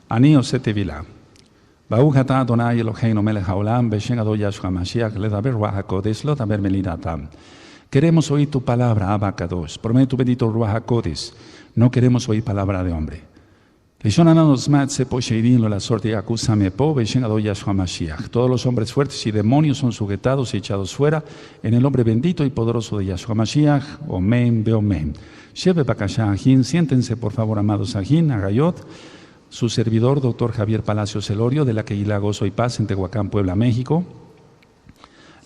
Ani osete vila. Baruch atah Adonai Eloheinu melech haolam, beshem Ado Yahshua Mashiach, ledaber Ruach HaKodesh, lo daber melinatam. Queremos oír tu palabra, Abba Kadosh. Por medio de tu bendito Ruach HaKodesh. No queremos oír palabra de hombre. Todos los hombres fuertes y demonios son sujetados y echados fuera en el nombre bendito y poderoso de Yahshua Mashiach. Omen, beomen. Sheve bakasha ajín. Siéntense, por favor, amados ajín, agayot. Su servidor, doctor Javier Palacios Celorio, de la Kehilá Gozo y Paz en Tehuacán, Puebla, México.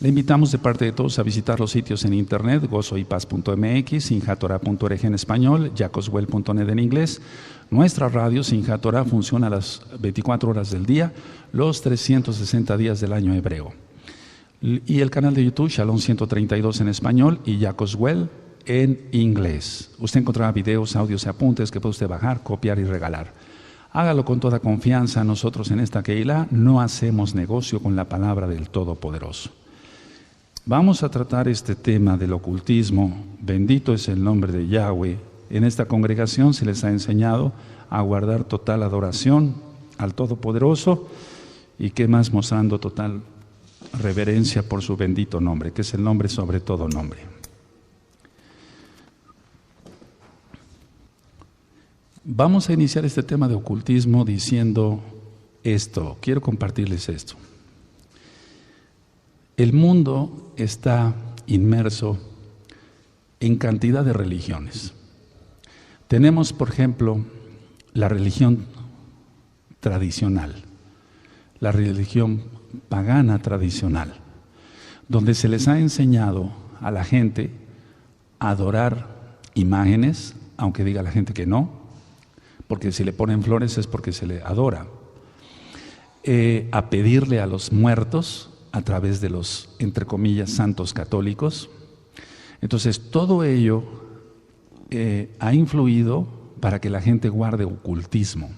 Le invitamos de parte de todos a visitar los sitios en internet, gozoypaz.mx, sinjatorah.org en español, jacoswell.net en inglés. Nuestra radio Sinjat Torah funciona a las 24 horas del día, los 360 días del año hebreo. Y el canal de YouTube, Shalom 132 en español y Jacoswell en inglés. Usted encontrará videos, audios y apuntes que puede usted bajar, copiar y regalar. Hágalo con toda confianza. Nosotros en esta Kehilá no hacemos negocio con la palabra del Todopoderoso. Vamos a tratar este tema del ocultismo. Bendito es el nombre de Yahweh. En esta congregación se les ha enseñado a guardar total adoración al Todopoderoso y que más mostrando total reverencia por su bendito nombre, que es el nombre sobre todo nombre. Vamos a iniciar este tema de ocultismo diciendo esto. Quiero compartirles esto. El mundo está inmerso en cantidad de religiones. Tenemos, por ejemplo, la religión tradicional, la religión pagana tradicional, donde se les ha enseñado a la gente a adorar imágenes, aunque diga la gente que no, porque si le ponen flores es porque se le adora, a pedirle a los muertos a través de los, entre comillas, santos católicos. Entonces, todo ello ha influido para que la gente guarde ocultismo.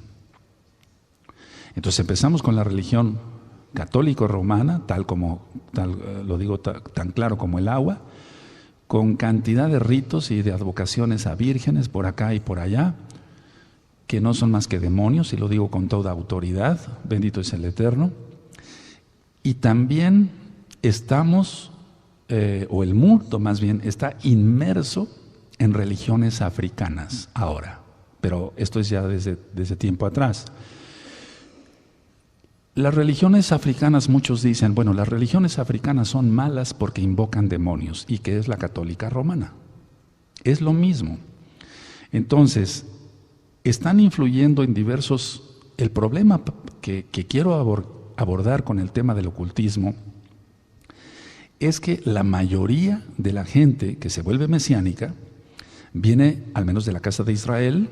Entonces, empezamos con la religión católico-romana, lo digo tan claro como el agua, con cantidad de ritos y de advocaciones a vírgenes por acá y por allá, que no son más que demonios, y lo digo con toda autoridad, bendito es el Eterno. Y también estamos, o el mundo más bien, está inmerso en religiones africanas ahora, pero esto es ya desde tiempo atrás. Las religiones africanas, muchos dicen, bueno, las religiones africanas son malas porque invocan demonios, y que es la católica romana. Es lo mismo. Entonces, están influyendo en diversos. El problema que quiero abordar con el tema del ocultismo es que la mayoría de la gente que se vuelve mesiánica viene, al menos de la casa de Israel,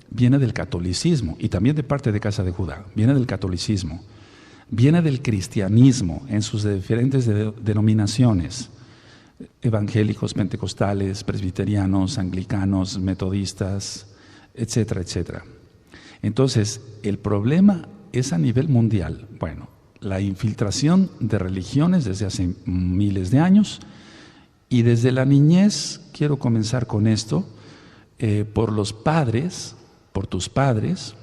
viene del catolicismo, y también de parte de casa de Judá, viene del catolicismo, viene del cristianismo en sus diferentes denominaciones, evangélicos, pentecostales, presbiterianos, anglicanos, metodistas, etcétera, etcétera. Entonces, el problema es a nivel mundial. Bueno, la infiltración de religiones desde hace miles de años, y desde la niñez, quiero comenzar con esto, por los padres, por tus padres,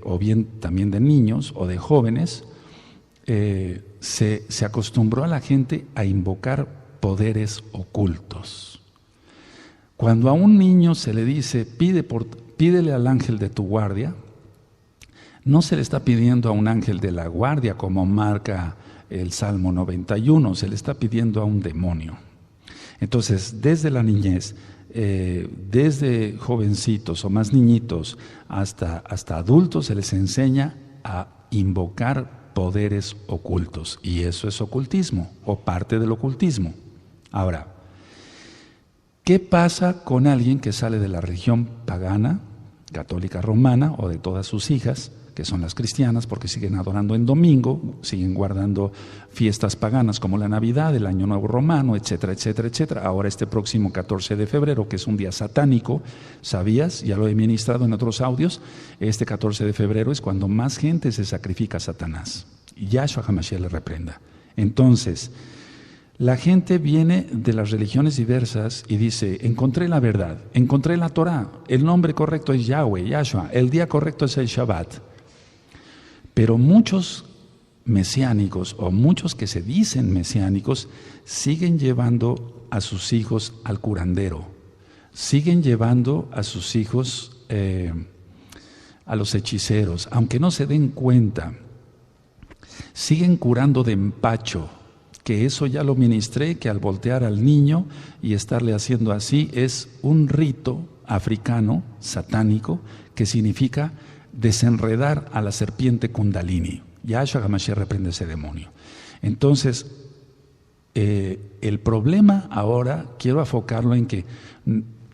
o bien también de niños o de jóvenes, se acostumbró a la gente a invocar poderes ocultos. Cuando a un niño se le dice, pídele al ángel de tu guardia, no se le está pidiendo a un ángel de la guardia como marca el Salmo 91, se le está pidiendo a un demonio. Entonces, desde la niñez, desde jovencitos o más niñitos hasta adultos, se les enseña a invocar poderes ocultos, y eso es ocultismo o parte del ocultismo. Ahora, ¿qué pasa con alguien que sale de la religión pagana, católica romana, o de todas sus hijas, que son las cristianas, porque siguen adorando en domingo, siguen guardando fiestas paganas como la Navidad, el Año Nuevo Romano, etcétera, etcétera, etcétera? Ahora este próximo 14 de febrero, que es un día satánico, ¿sabías? Ya lo he ministrado en otros audios. Este 14 de febrero es cuando más gente se sacrifica a Satanás. Y Yahshua HaMashiach le reprenda. Entonces, la gente viene de las religiones diversas y dice, encontré la verdad, encontré la Torah, el nombre correcto es Yahweh, Yahshua, el día correcto es el Shabbat. Pero muchos mesiánicos o muchos que se dicen mesiánicos siguen llevando a sus hijos al curandero, siguen llevando a sus hijos a los hechiceros, aunque no se den cuenta, siguen curando de empacho, que eso ya lo ministré, que al voltear al niño y estarle haciendo así es un rito africano, satánico, que significa desenredar a la serpiente Kundalini. Yahshua HaMashiach reprende ese demonio. Entonces, el problema ahora, quiero enfocarlo en que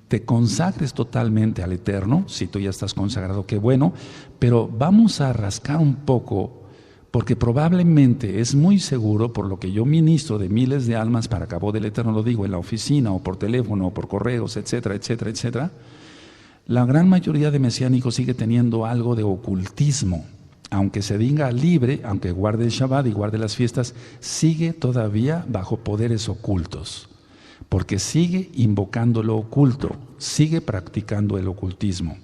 te consagres totalmente al Eterno. Si tú ya estás consagrado, qué bueno, pero vamos a rascar un poco, porque probablemente es muy seguro, por lo que yo ministro de miles de almas para Cabo del Eterno, lo digo en la oficina o por teléfono o por correos, etcétera, etcétera, etcétera, la gran mayoría de mesiánicos sigue teniendo algo de ocultismo. Aunque se diga libre, aunque guarde el Shabbat y guarde las fiestas, sigue todavía bajo poderes ocultos, porque sigue invocando lo oculto, sigue practicando el ocultismo,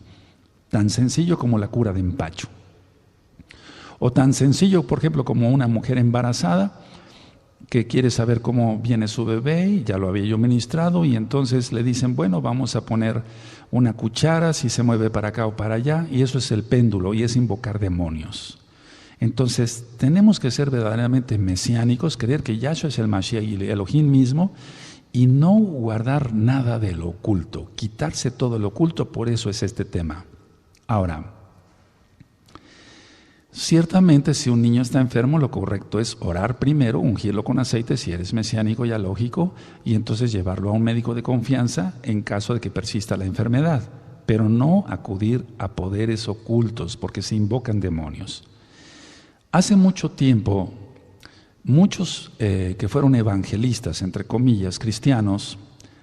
tan sencillo como la cura de empacho, o tan sencillo, por ejemplo, como una mujer embarazada que quiere saber cómo viene su bebé, y ya lo había yo ministrado, y entonces le dicen, bueno, vamos a poner una cuchara, si se mueve para acá o para allá, y eso es el péndulo, y es invocar demonios. Entonces, tenemos que ser verdaderamente mesiánicos, creer que Yahshua es el Mashiach y el Elohim mismo, y no guardar nada de lo oculto, quitarse todo lo oculto, por eso es este tema. Ahora, ciertamente si un niño está enfermo, lo correcto es orar primero, ungirlo con aceite si eres mesiánico, ya lógico, y entonces llevarlo a un médico de confianza en caso de que persista la enfermedad, pero no acudir a poderes ocultos porque se invocan demonios. Hace mucho tiempo, muchos que fueron evangelistas, entre comillas, cristianos,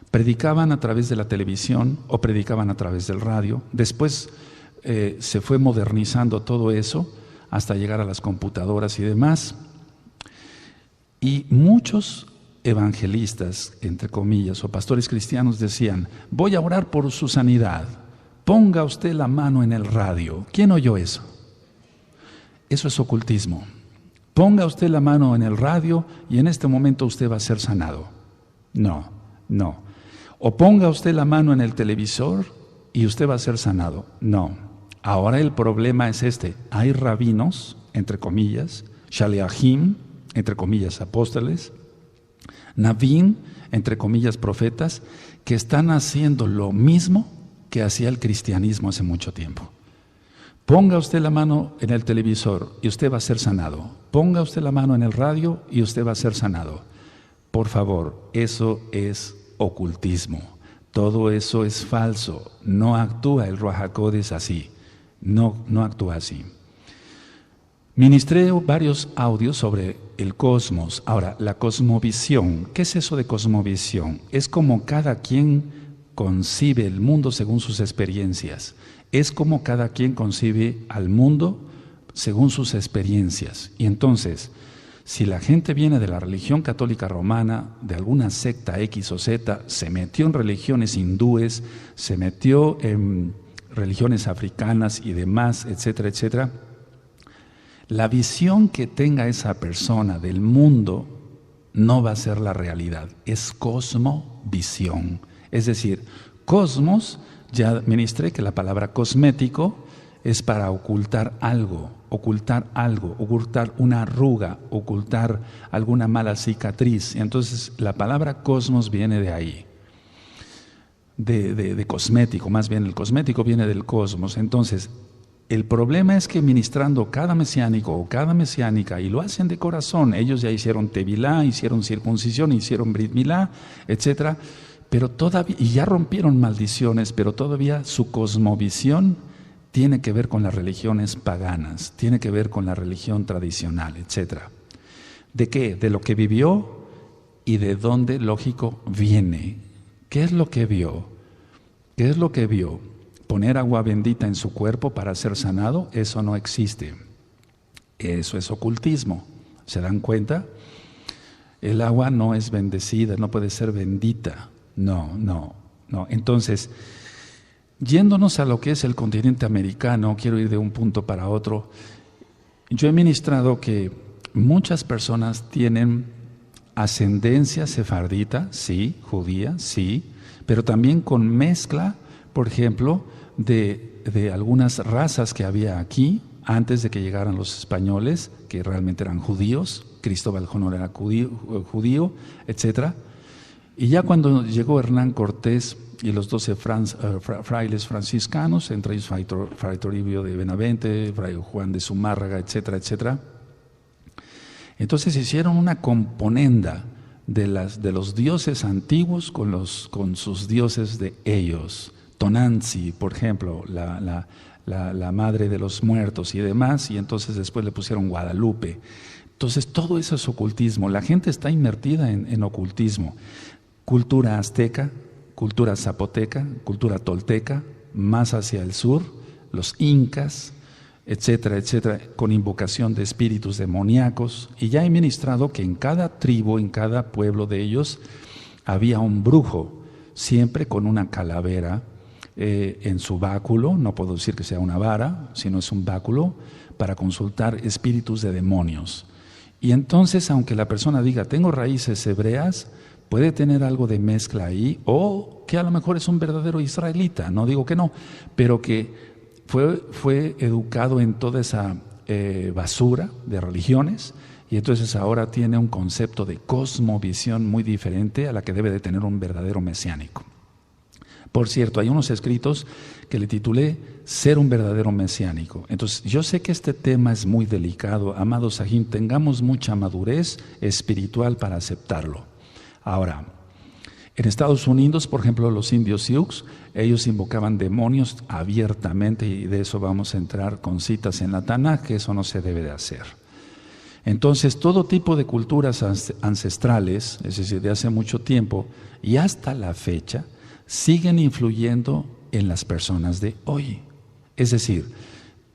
predicaban a través de la televisión o predicaban a través del radio. Después se fue modernizando todo eso hasta llegar a las computadoras y demás. Y muchos evangelistas, entre comillas, o pastores cristianos decían, voy a orar por su sanidad, ponga usted la mano en el radio. ¿Quién oyó eso? Eso es ocultismo. Ponga usted la mano en el radio y en este momento usted va a ser sanado. No, no. O ponga usted la mano en el televisor y usted va a ser sanado. No. Ahora el problema es este. Hay rabinos, entre comillas, shaliachim, entre comillas, apóstoles, navim, entre comillas, profetas, que están haciendo lo mismo que hacía el cristianismo hace mucho tiempo. Ponga usted la mano en el televisor y usted va a ser sanado. Ponga usted la mano en el radio y usted va a ser sanado. Por favor, eso es ocultismo. Todo eso es falso. No actúa el Ruach HaKodesh así. No actúa así. Ministré varios audios sobre el cosmos. Ahora, la cosmovisión. ¿Qué es eso de cosmovisión? Es como cada quien concibe el mundo según sus experiencias. Es como cada quien concibe al mundo según sus experiencias. Y entonces, si la gente viene de la religión católica romana, de alguna secta X o Z, se metió en religiones hindúes, se metió en religiones africanas y demás, etcétera, etcétera, la visión que tenga esa persona del mundo no va a ser la realidad, es cosmovisión. Es decir, cosmos, ya ministré que la palabra cosmético es para ocultar algo, ocultar una arruga, ocultar alguna mala cicatriz. Entonces la palabra cosmos viene de ahí. De cosmético, más bien el cosmético viene del cosmos. Entonces, el problema es que ministrando cada mesiánico o cada mesiánica, y lo hacen de corazón, ellos ya hicieron tevilá, hicieron circuncisión, hicieron brit milá, etcétera, pero todavía, y ya rompieron maldiciones, pero todavía su cosmovisión tiene que ver con las religiones paganas, tiene que ver con la religión tradicional, etcétera. ¿De qué? De lo que vivió y de dónde, lógico, viene. ¿Qué es lo que vio? ¿Qué es lo que vio? ¿Poner agua bendita en su cuerpo para ser sanado? Eso no existe. Eso es ocultismo. ¿Se dan cuenta? El agua no es bendecida, no puede ser bendita. No. Entonces, yéndonos a lo que es el continente americano, quiero ir de un punto para otro. Yo he ministrado que muchas personas tienen ascendencia sefardita, sí, judía, sí, pero también con mezcla, por ejemplo, de algunas razas que había aquí antes de que llegaran los españoles, que realmente eran judíos. Cristóbal Colón era judío, etc. Y ya cuando llegó Hernán Cortés y los 12 frailes franciscanos, entre ellos Fray Toribio de Benavente, Fray Juan de Zumárraga, etcétera, etcétera, entonces hicieron una componenda de los dioses antiguos con sus dioses de ellos. Tonanzi, por ejemplo, la madre de los muertos y demás, y entonces después le pusieron Guadalupe. Entonces todo eso es ocultismo. La gente está inmertida en ocultismo. Cultura azteca, cultura zapoteca, cultura tolteca, más hacia el sur, los incas, etcétera, etcétera, con invocación de espíritus demoníacos. Y ya he ministrado que en cada tribu, en cada pueblo de ellos, había un brujo, siempre con una calavera en su báculo. No puedo decir que sea una vara, sino es un báculo para consultar espíritus de demonios. Y entonces, aunque la persona diga, tengo raíces hebreas, puede tener algo de mezcla ahí, o que a lo mejor es un verdadero israelita, no digo que no, pero que fue educado en toda esa basura de religiones, y entonces ahora tiene un concepto de cosmovisión muy diferente a la que debe de tener un verdadero mesiánico. Por cierto, hay unos escritos que le titulé Ser un verdadero mesiánico. Entonces, yo sé que este tema es muy delicado. Amados Sahim, tengamos mucha madurez espiritual para aceptarlo. Ahora, en Estados Unidos, por ejemplo, los indios Sioux, ellos invocaban demonios abiertamente, y de eso vamos a entrar con citas en la Tanaj, que eso no se debe de hacer. Entonces, todo tipo de culturas ancestrales, es decir, de hace mucho tiempo y hasta la fecha, siguen influyendo en las personas de hoy. Es decir,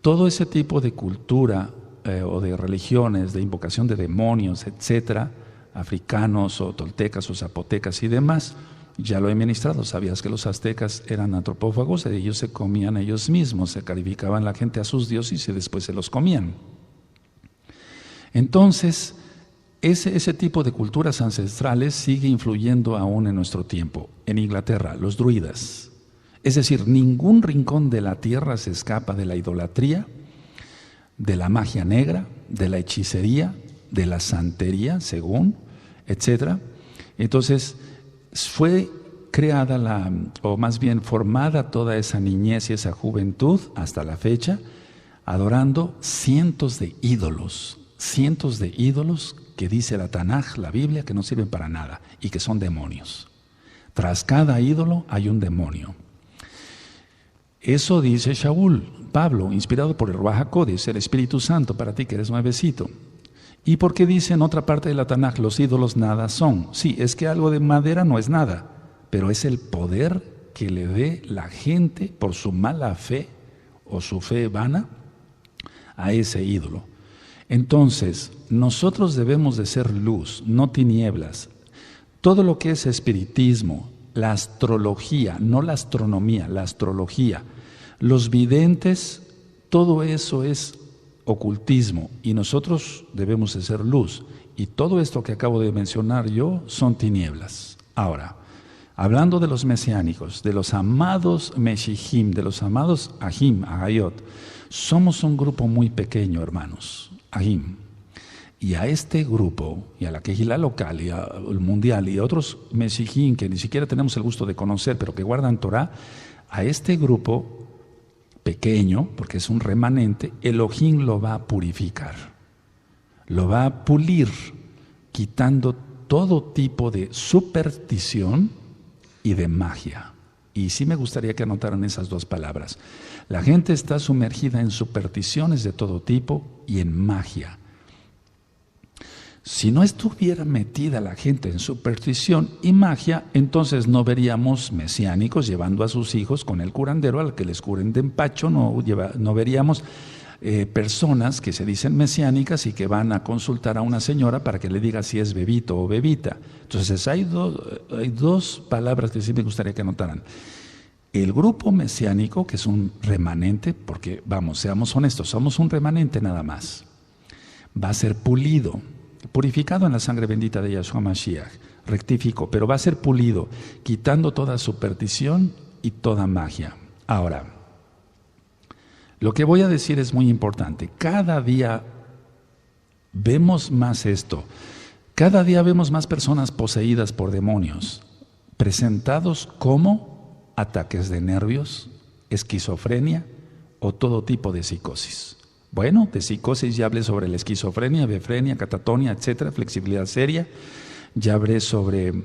todo ese tipo de cultura o de religiones, de invocación de demonios, etcétera, africanos o toltecas o zapotecas y demás, ya lo he ministrado. ¿Sabías que los aztecas eran antropófagos? Ellos se comían ellos mismos, se sacrificaban la gente a sus dioses y después se los comían. Entonces, ese tipo de culturas ancestrales sigue influyendo aún en nuestro tiempo. En Inglaterra, los druidas. Es decir, ningún rincón de la tierra se escapa de la idolatría, de la magia negra, de la hechicería, de la santería, según, etcétera. Entonces, fue creada o más bien formada toda esa niñez y esa juventud hasta la fecha, adorando cientos de ídolos que dice la Tanaj, la Biblia, que no sirven para nada y que son demonios. Tras cada ídolo hay un demonio. Eso dice Shaul, Pablo, inspirado por el Ruaj HaKodesh, el Espíritu Santo, para ti que eres nuevecito. ¿Y por qué dice en otra parte de la Tanaj, los ídolos nada son? Sí, es que algo de madera no es nada, pero es el poder que le dé la gente por su mala fe o su fe vana a ese ídolo. Entonces, nosotros debemos de ser luz, no tinieblas. Todo lo que es espiritismo, la astrología, no la astronomía, la astrología, los videntes, todo eso es ocultismo y nosotros debemos de ser luz. Y todo esto que acabo de mencionar yo son tinieblas. Ahora, hablando de los mesiánicos, de los amados Meshihim, de los amados Ahim, Agayot, somos un grupo muy pequeño, hermanos. Ahim. Y a este grupo, y a la Kehilá local, y al mundial, y a otros Mesijim que ni siquiera tenemos el gusto de conocer, pero que guardan Torah, a este grupo pequeño, porque es un remanente, Elohim lo va a purificar, lo va a pulir, quitando todo tipo de superstición y de magia. Y sí me gustaría que anotaran esas dos palabras. La gente está sumergida en supersticiones de todo tipo y en magia. Si no estuviera metida la gente en superstición y magia, entonces no veríamos mesiánicos llevando a sus hijos con el curandero al que les curen de empacho, no veríamos personas que se dicen mesiánicas y que van a consultar a una señora para que le diga si es bebito o bebita. Entonces hay dos palabras que sí me gustaría que anotaran. El grupo mesiánico, que es un remanente, porque vamos, seamos honestos, somos un remanente nada más. va a ser pulido, purificado en la sangre bendita de Yahshua Mashiach, rectifico, pero va a ser pulido, quitando toda superstición y toda magia. Ahora, lo que voy a decir es muy importante. Cada día vemos más esto. Cada día vemos más personas poseídas por demonios, presentados como ataques de nervios, esquizofrenia o todo tipo de psicosis. Bueno, de psicosis ya hablé sobre la esquizofrenia, befrenia, catatonia, etcétera, flexibilidad seria. Ya hablé sobre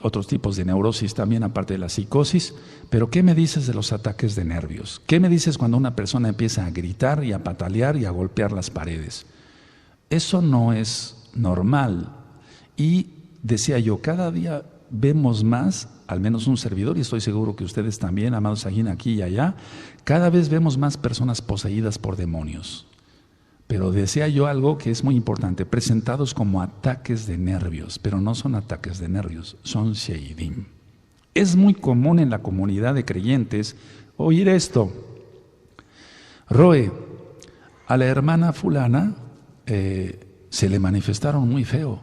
otros tipos de neurosis también, aparte de la psicosis. Pero ¿qué me dices de los ataques de nervios? ¿Qué me dices cuando una persona empieza a gritar y a patalear y a golpear las paredes? Eso no es normal. Y decía yo, cada día vemos más, al menos un servidor, y estoy seguro que ustedes también, amados Sajín, aquí y allá, cada vez vemos más personas poseídas por demonios. Pero decía yo algo que es muy importante, presentados como ataques de nervios, pero no son ataques de nervios, son sheidim. Es muy común en la comunidad de creyentes oír esto. Roe, a la hermana fulana se le manifestaron muy feo.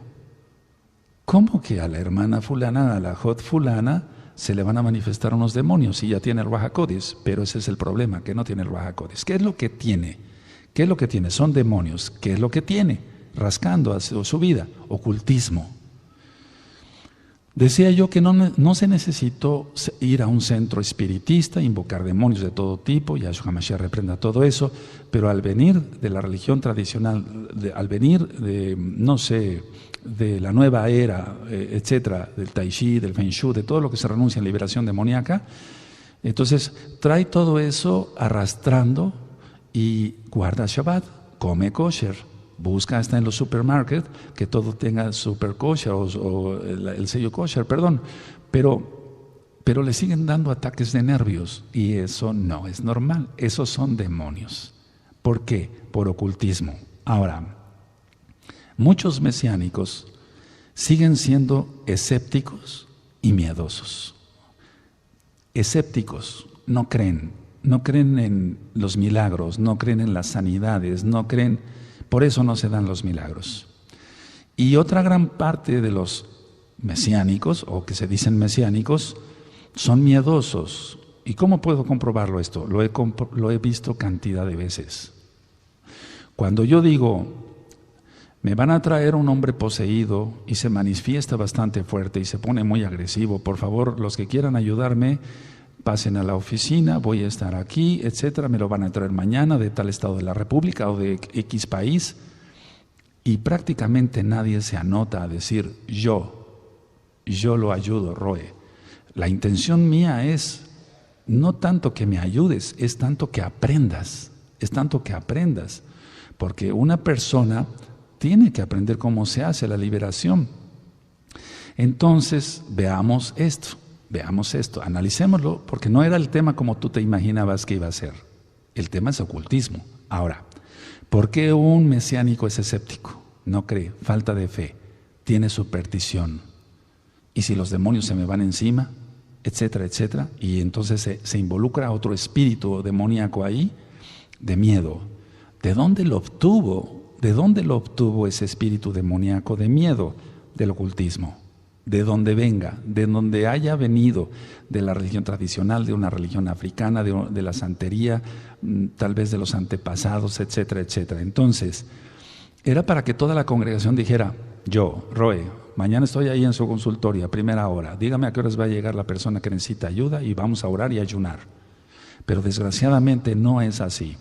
¿Cómo que a la hermana fulana, a la Jot fulana, se le van a manifestar unos demonios si ya tiene el Ruach HaKodesh? Pero ese es el problema, que no tiene el Ruach HaKodesh. ¿Qué es lo que tiene? ¿Qué es lo que tiene? Son demonios. ¿Qué es lo que tiene? Rascando a su vida, ocultismo. Decía yo que no se necesitó ir a un centro espiritista, invocar demonios de todo tipo, Yahshua Mashiach reprenda todo eso, pero al venir de la religión tradicional, al venir de, no sé, de la nueva era, etcétera, del Tai Chi, del Feng Shui, de todo lo que se renuncia en liberación demoníaca, entonces trae todo eso arrastrando y guarda Shabbat, come kosher. Busca hasta en los supermarkets que todo tenga super kosher o el sello kosher, perdón. Pero le siguen dando ataques de nervios y eso no es normal. Esos son demonios. ¿Por qué? Por ocultismo. Ahora, muchos mesiánicos siguen siendo escépticos y miedosos. Escépticos, no creen en los milagros, no creen en las sanidades, no creen. Por eso no se dan los milagros. Y otra gran parte de los mesiánicos, o que se dicen mesiánicos, son miedosos. ¿Y cómo puedo comprobarlo esto? Lo he visto cantidad de veces. Cuando yo digo, me van a traer un hombre poseído y se manifiesta bastante fuerte y se pone muy agresivo, por favor, los que quieran ayudarme, pasen a la oficina, voy a estar aquí, etcétera, me lo van a traer mañana de tal estado de la República o de X país, y prácticamente nadie se anota a decir yo lo ayudo, Roe. La intención mía es no tanto que me ayudes, es tanto que aprendas, porque una persona tiene que aprender cómo se hace la liberación. Entonces, veamos esto, analicémoslo, porque no era el tema como tú te imaginabas que iba a ser. El tema es ocultismo. Ahora, ¿por qué un mesiánico es escéptico? No cree, falta de fe, tiene superstición. ¿Y si los demonios se me van encima? Etcétera, etcétera. Y entonces se involucra otro espíritu demoníaco ahí, de miedo. ¿De dónde lo obtuvo? ¿De dónde lo obtuvo ese espíritu demoníaco de miedo? Del ocultismo. De donde venga, de donde haya venido, de la religión tradicional, de una religión africana, de la santería, tal vez de los antepasados, etcétera, etcétera. Entonces, era para que toda la congregación dijera, yo, Roe, mañana estoy ahí en su consultorio a primera hora, dígame a qué horas va a llegar la persona que necesita ayuda y vamos a orar y ayunar. Pero desgraciadamente no es así.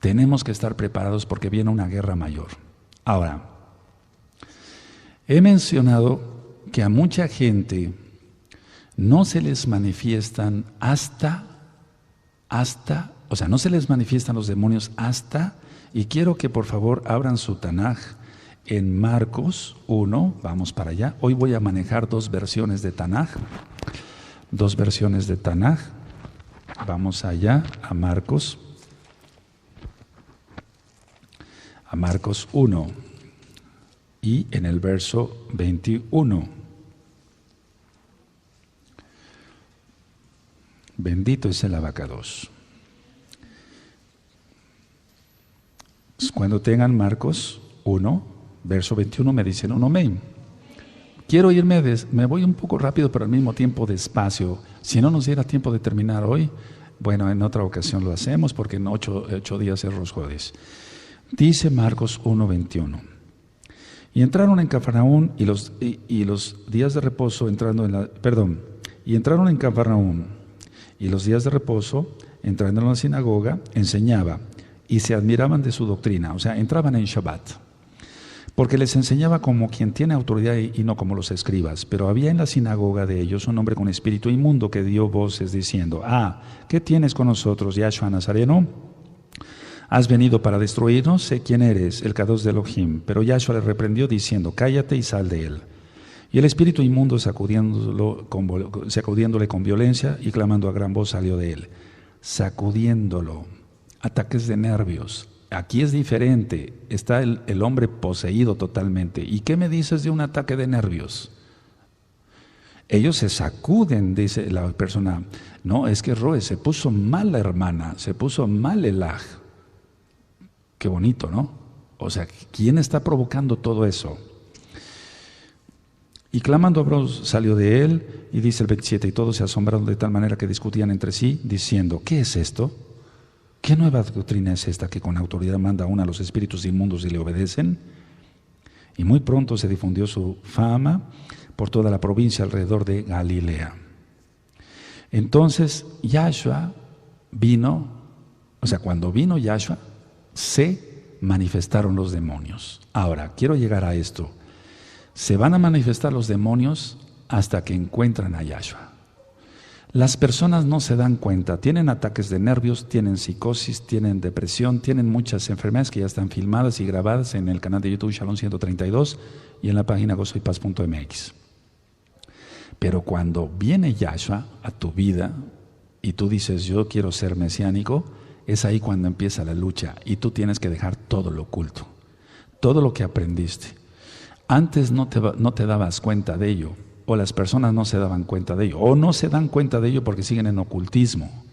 Tenemos que estar preparados porque viene una guerra mayor. Ahora, he mencionado que a mucha gente no se les manifiestan no se les manifiestan los demonios hasta, y quiero que por favor abran su Tanaj en Marcos 1, vamos para allá. Hoy voy a manejar dos versiones de Tanaj, vamos allá a Marcos 1 y en el verso 21. Bendito es el abacados. Cuando tengan Marcos 1, verso 21, me dicen un amén. Quiero irme, me voy un poco rápido, pero al mismo tiempo despacio. Si no nos diera tiempo de terminar hoy, bueno, en otra ocasión lo hacemos, porque en 8 días es Rosh Hodesh. Dice Marcos 1, 21. Y entraron en Cafarnaúm y los días de reposo entrando y entraron en Cafarnaúm y los días de reposo entrando en la sinagoga enseñaba y se admiraban de su doctrina, o sea, entraban en Shabbat, porque les enseñaba como quien tiene autoridad y no como los escribas. Pero había en la sinagoga de ellos un hombre con espíritu inmundo que dio voces diciendo: ¿qué tienes con nosotros, Yahshua Nazareno? ¿Has venido para destruirnos? Sé quién eres, el Kadosh de Elohim. Pero Yahshua le reprendió diciendo: cállate y sal de él. Y el espíritu inmundo, sacudiéndole con violencia y clamando a gran voz, salió de él. Sacudiéndolo, ataques de nervios. Aquí es diferente, está el hombre poseído totalmente. ¿Y qué me dices de un ataque de nervios? Ellos se sacuden, dice la persona. No, es que Roe, se puso mal la hermana, se puso mal el aj. Qué bonito, ¿no? O sea, ¿quién está provocando todo eso? Y clamando a voz salió de él, y dice el 27, y todos se asombraron de tal manera que discutían entre sí, diciendo: ¿qué es esto? ¿Qué nueva doctrina es esta que con autoridad manda aún a los espíritus inmundos y le obedecen? Y muy pronto se difundió su fama por toda la provincia alrededor de Galilea. Entonces Yahshua vino, o sea, cuando vino Yahshua, se manifestaron los demonios. Ahora, quiero llegar a esto. Se van a manifestar los demonios hasta que encuentran a Yahshua. Las personas no se dan cuenta, tienen ataques de nervios, tienen psicosis, tienen depresión, tienen muchas enfermedades que ya están filmadas y grabadas en el canal de YouTube Shalom 132 y en la página gozoypaz.mx. Pero cuando viene Yahshua a tu vida y tú dices: yo quiero ser mesiánico, es ahí cuando empieza la lucha y tú tienes que dejar todo lo oculto, todo lo que aprendiste. Antes no te dabas cuenta de ello, o las personas no se daban cuenta de ello, o no se dan cuenta de ello porque siguen en ocultismo.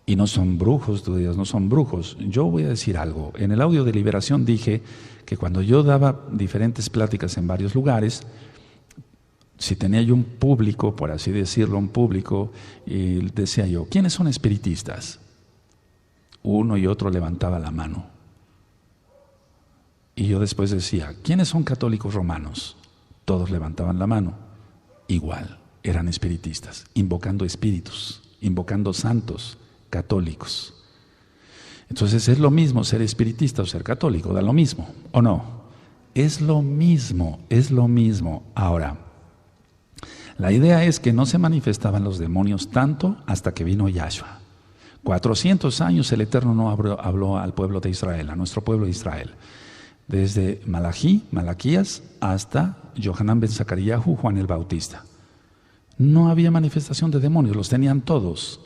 Y no son brujos, tú dirás, no son brujos. Yo voy a decir algo. En el audio de Liberación dije que cuando yo daba diferentes pláticas en varios lugares, si tenía yo un público, por así decirlo, un público, y decía yo: ¿quiénes son espiritistas? Uno y otro levantaba la mano. Y yo después decía: ¿quiénes son católicos romanos? Todos levantaban la mano. Igual, eran espiritistas, invocando espíritus, invocando santos católicos. Entonces es lo mismo ser espiritista o ser católico, da lo mismo, ¿o no? Es lo mismo, es lo mismo. Ahora, la idea es que no se manifestaban los demonios tanto hasta que vino Yahshua. 400 años el Eterno no habló al pueblo de Israel, a nuestro pueblo de Israel. Desde Malaquías, hasta Yohanan ben Zacariyahu, Juan el Bautista. No había manifestación de demonios, los tenían todos.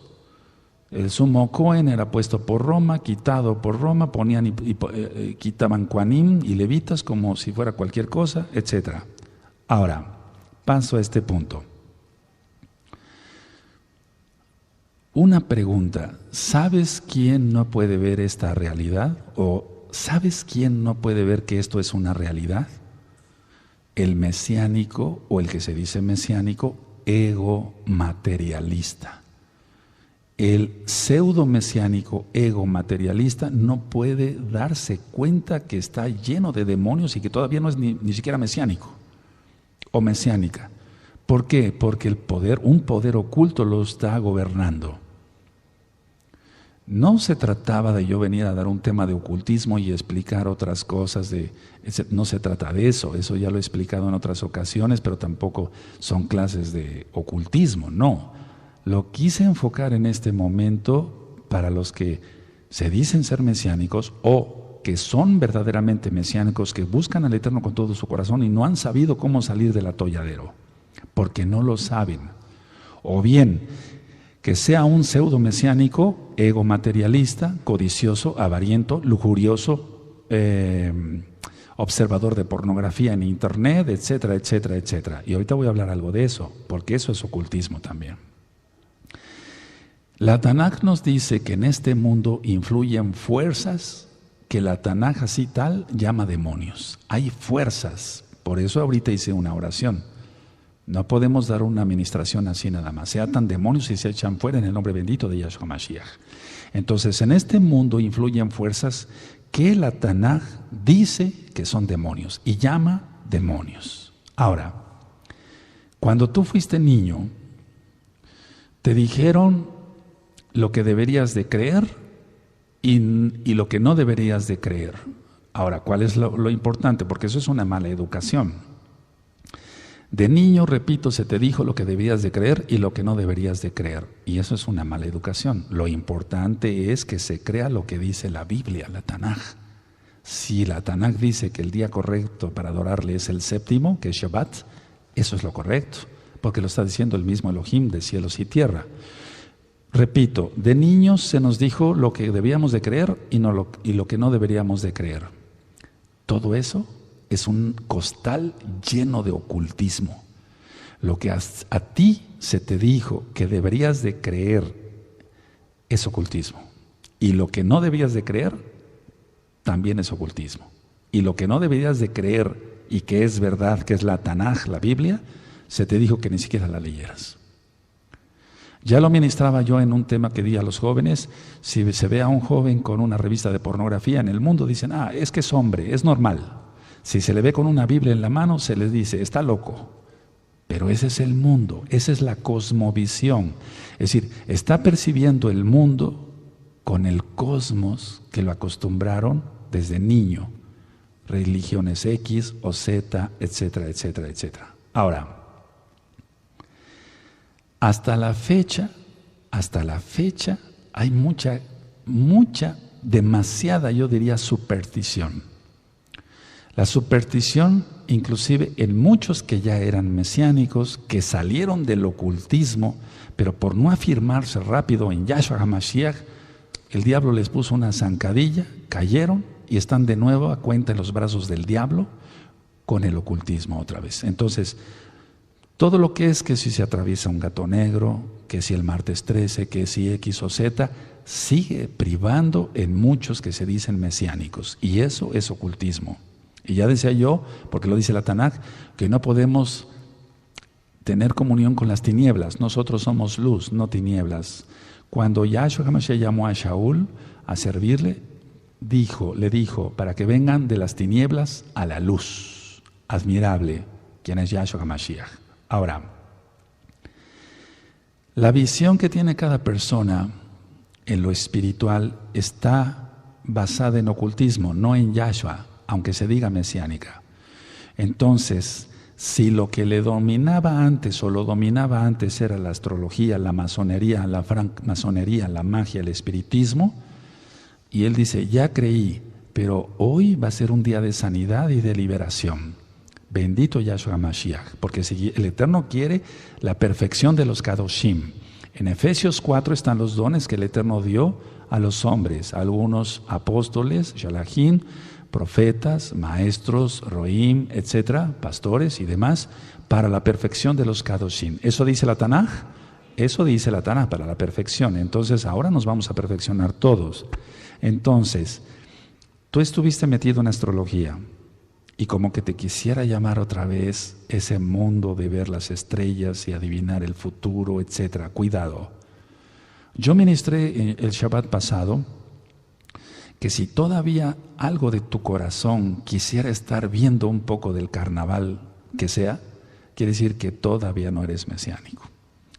El sumo Cohen era puesto por Roma, quitado por Roma, ponían quitaban Kohanim y levitas como si fuera cualquier cosa, etc. Ahora, paso a este punto. Una pregunta: ¿sabes quién no puede ver esta realidad? ¿O sabes quién no puede ver que esto es una realidad? El mesiánico, o el que se dice mesiánico, ego materialista. El pseudo mesiánico ego materialista no puede darse cuenta que está lleno de demonios y que todavía no es ni siquiera mesiánico o mesiánica. ¿Por qué? Porque un poder oculto lo está gobernando. No se trataba de yo venir a dar un tema de ocultismo y explicar otras cosas, no se trata de eso ya lo he explicado en otras ocasiones, pero tampoco son clases de ocultismo, no. Lo quise enfocar en este momento para los que se dicen ser mesiánicos o que son verdaderamente mesiánicos, que buscan al Eterno con todo su corazón y no han sabido cómo salir del atolladero, porque no lo saben. O bien, que sea un pseudo mesiánico, ego materialista, codicioso, avariento, lujurioso, observador de pornografía en internet, etcétera, etcétera, etcétera. Y ahorita voy a hablar algo de eso, porque eso es ocultismo también. La Tanaj nos dice que en este mundo influyen fuerzas que la Tanaj así tal llama demonios. Hay fuerzas. Por eso ahorita hice una oración. No podemos dar una administración así nada más. Se atan demonios y se echan fuera en el nombre bendito de Yahshua Mashiach. Entonces, en este mundo influyen fuerzas que la Tanaj dice que son demonios y llama demonios. Ahora, cuando tú fuiste niño, te dijeron lo que deberías de creer y lo que no deberías de creer. Ahora, ¿cuál es lo importante? Porque eso es una mala educación. De niño, repito, se te dijo lo que debías de creer y lo que no deberías de creer. Y eso es una mala educación. Lo importante es que se crea lo que dice la Biblia, la Tanaj. Si la Tanaj dice que el día correcto para adorarle es el séptimo, que es Shabbat, eso es lo correcto, porque lo está diciendo el mismo Elohim de cielos y tierra. Repito, de niños se nos dijo lo que debíamos de creer y lo que no deberíamos de creer. Todo eso es un costal lleno de ocultismo. Lo que a ti se te dijo que deberías de creer es ocultismo. Y lo que no debías de creer también es ocultismo. Y lo que no deberías de creer y que es verdad, que es la Tanaj, la Biblia, se te dijo que ni siquiera la leyeras. Ya lo ministraba yo en un tema que di a los jóvenes. Si se ve a un joven con una revista de pornografía en el mundo, dicen, es que es hombre, es normal. Si se le ve con una Biblia en la mano, se les dice, está loco. Pero ese es el mundo, esa es la cosmovisión. Es decir, está percibiendo el mundo con el cosmos que lo acostumbraron desde niño. Religiones X o Z, etcétera, etcétera, etcétera. Ahora, hasta la fecha hay mucha, demasiada, yo diría, superstición. La superstición, inclusive en muchos que ya eran mesiánicos, que salieron del ocultismo, pero por no afirmarse rápido en Yahshua HaMashiach, el diablo les puso una zancadilla, cayeron y están de nuevo a cuenta en los brazos del diablo con el ocultismo otra vez. Entonces, todo lo que es que si se atraviesa un gato negro, que si el martes 13, que si X o Z, sigue privando en muchos que se dicen mesiánicos. Y eso es ocultismo. Y ya decía yo, porque lo dice la Tanaj, que no podemos tener comunión con las tinieblas. Nosotros somos luz, no tinieblas. Cuando Yahshua HaMashiach llamó a Shaul a servirle, le dijo, para que vengan de las tinieblas a la luz. Admirable, quien es Yahshua HaMashiach. Ahora, la visión que tiene cada persona en lo espiritual está basada en ocultismo, no en Yahshua, aunque se diga mesiánica. Entonces, si lo que le dominaba antes o lo dominaba antes era la astrología, la masonería, la francmasonería, la magia, el espiritismo, y él dice, ya creí, pero hoy va a ser un día de sanidad y de liberación. Bendito Yahshua Mashiach, porque si el Eterno quiere la perfección de los Kadoshim. En Efesios 4 están los dones que el Eterno dio a los hombres, algunos apóstoles, Shalahim, profetas, maestros, roim, etcétera, pastores y demás, para la perfección de los Kadoshim. ¿Eso dice la Tanaj? Eso dice la Tanaj, para la perfección. Entonces ahora nos vamos a perfeccionar todos. Entonces, tú estuviste metido en astrología y como que te quisiera llamar otra vez ese mundo de ver las estrellas y adivinar el futuro, etcétera. Cuidado. Yo ministré el Shabbat pasado que si todavía algo de tu corazón quisiera estar viendo un poco del carnaval que sea, quiere decir que todavía no eres mesiánico.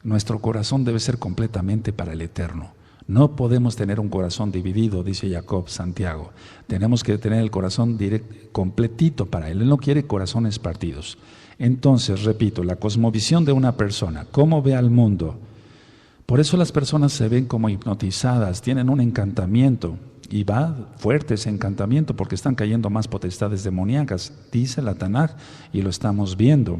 Nuestro corazón debe ser completamente para el Eterno. No podemos tener un corazón dividido, dice Jacob Santiago. Tenemos que tener el corazón completito para Él. Él no quiere corazones partidos. Entonces, repito, la cosmovisión de una persona, cómo ve al mundo. Por eso las personas se ven como hipnotizadas, tienen un encantamiento. Y va fuerte ese encantamiento porque están cayendo más potestades demoníacas, dice la Tanaj, y lo estamos viendo.